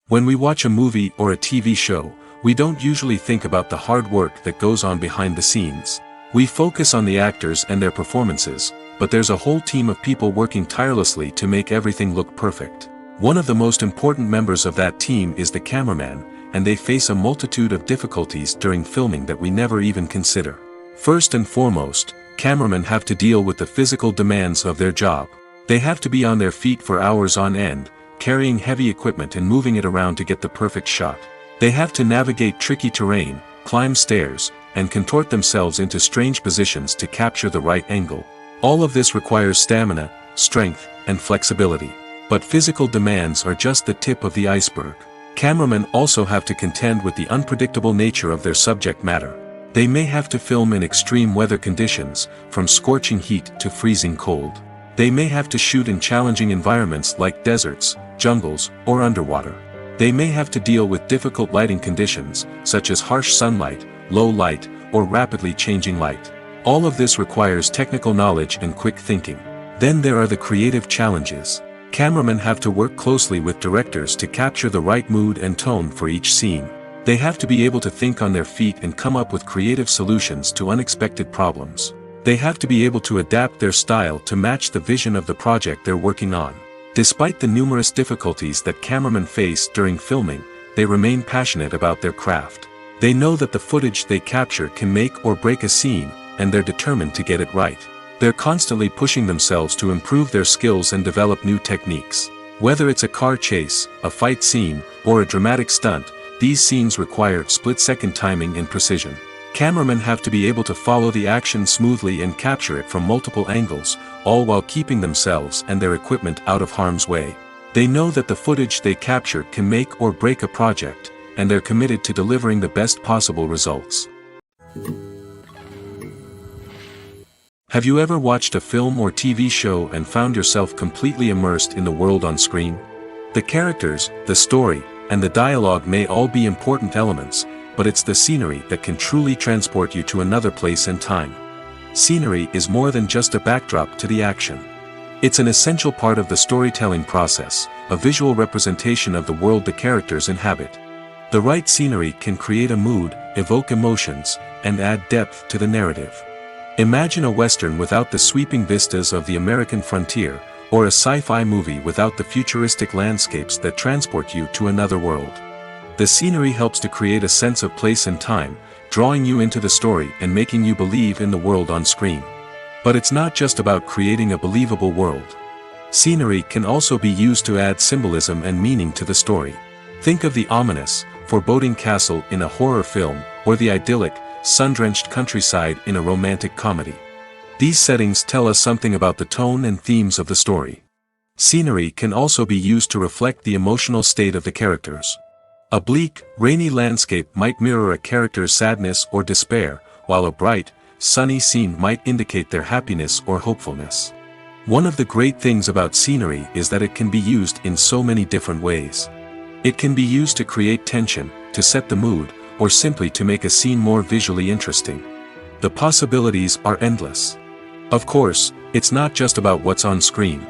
When we watch a movie or a TV show, we don't usually think about the hard work that goes on behind the scenes. We focus on the actors and their performances, but there's a whole team of people working tirelessly to make everything look perfect. One of the most important members of that team is the cameraman, and they face a multitude of difficulties during filming that we never even consider. First and foremost, cameramen have to deal with the physical demands of their job. They have to be on their feet for hours on end, carrying heavy equipment and moving it around to get the perfect shot. They have to navigate tricky terrain, climb stairs, and contort themselves into strange positions to capture the right angle. All of this requires stamina, strength, and flexibility. But physical demands are just the tip of the iceberg. Cameramen also have to contend with the unpredictable nature of their subject matter. They may have to film in extreme weather conditions, from scorching heat to freezing cold. They may have to shoot in challenging environments like deserts, jungles, or underwater. They may have to deal with difficult lighting conditions, such as harsh sunlight, low light, or rapidly changing light. All of this requires technical knowledge and quick thinking. Then there are the creative challenges. Cameramen have to work closely with directors to capture the right mood and tone for each scene. They have to be able to think on their feet and come up with creative solutions to unexpected problems. They have to be able to adapt their style to match the vision of the project they're working on. Despite the numerous difficulties that cameramen face during filming, they remain passionate about their craft. They know that the footage they capture can make or break a scene, and they're determined to get it right. They're constantly pushing themselves to improve their skills and develop new techniques. Whether it's a car chase, a fight scene, or a dramatic stunt, these scenes require split-second timing and precision. Cameramen have to be able to follow the action smoothly and capture it from multiple angles, all while keeping themselves and their equipment out of harm's way. They know that the footage they capture can make or break a project, and they're committed to delivering the best possible results. Have you ever watched a film or TV show and found yourself completely immersed in the world on screen? The characters, the story, and the dialogue may all be important elements, but it's the scenery that can truly transport you to another place and time. Scenery is more than just a backdrop to the action. It's an essential part of the storytelling process, a visual representation of the world the characters inhabit. The right scenery can create a mood, evoke emotions, and add depth to the narrative. Imagine a Western without the sweeping vistas of the American frontier, or a sci-fi movie without the futuristic landscapes that transport you to another world. The scenery helps to create a sense of place and time, drawing you into the story and making you believe in the world on screen. But it's not just about creating a believable world. Scenery can also be used to add symbolism and meaning to the story. Think of the ominous, foreboding castle in a horror film, or the idyllic, sun-drenched countryside in a romantic comedy. These settings tell us something about the tone and themes of the story. Scenery can also be used to reflect the emotional state of the characters. A bleak, rainy landscape might mirror a character's sadness or despair, while a bright, sunny scene might indicate their happiness or hopefulness. One of the great things about scenery is that it can be used in so many different ways. It can be used to create tension, to set the mood, or simply to make a scene more visually interesting. The possibilities are endless. Of course, it's not just about what's on screen.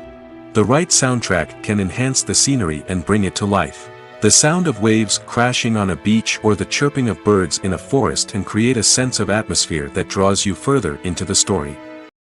The right soundtrack can enhance the scenery and bring it to life. The sound of waves crashing on a beach or the chirping of birds in a forest can create a sense of atmosphere that draws you further into the story.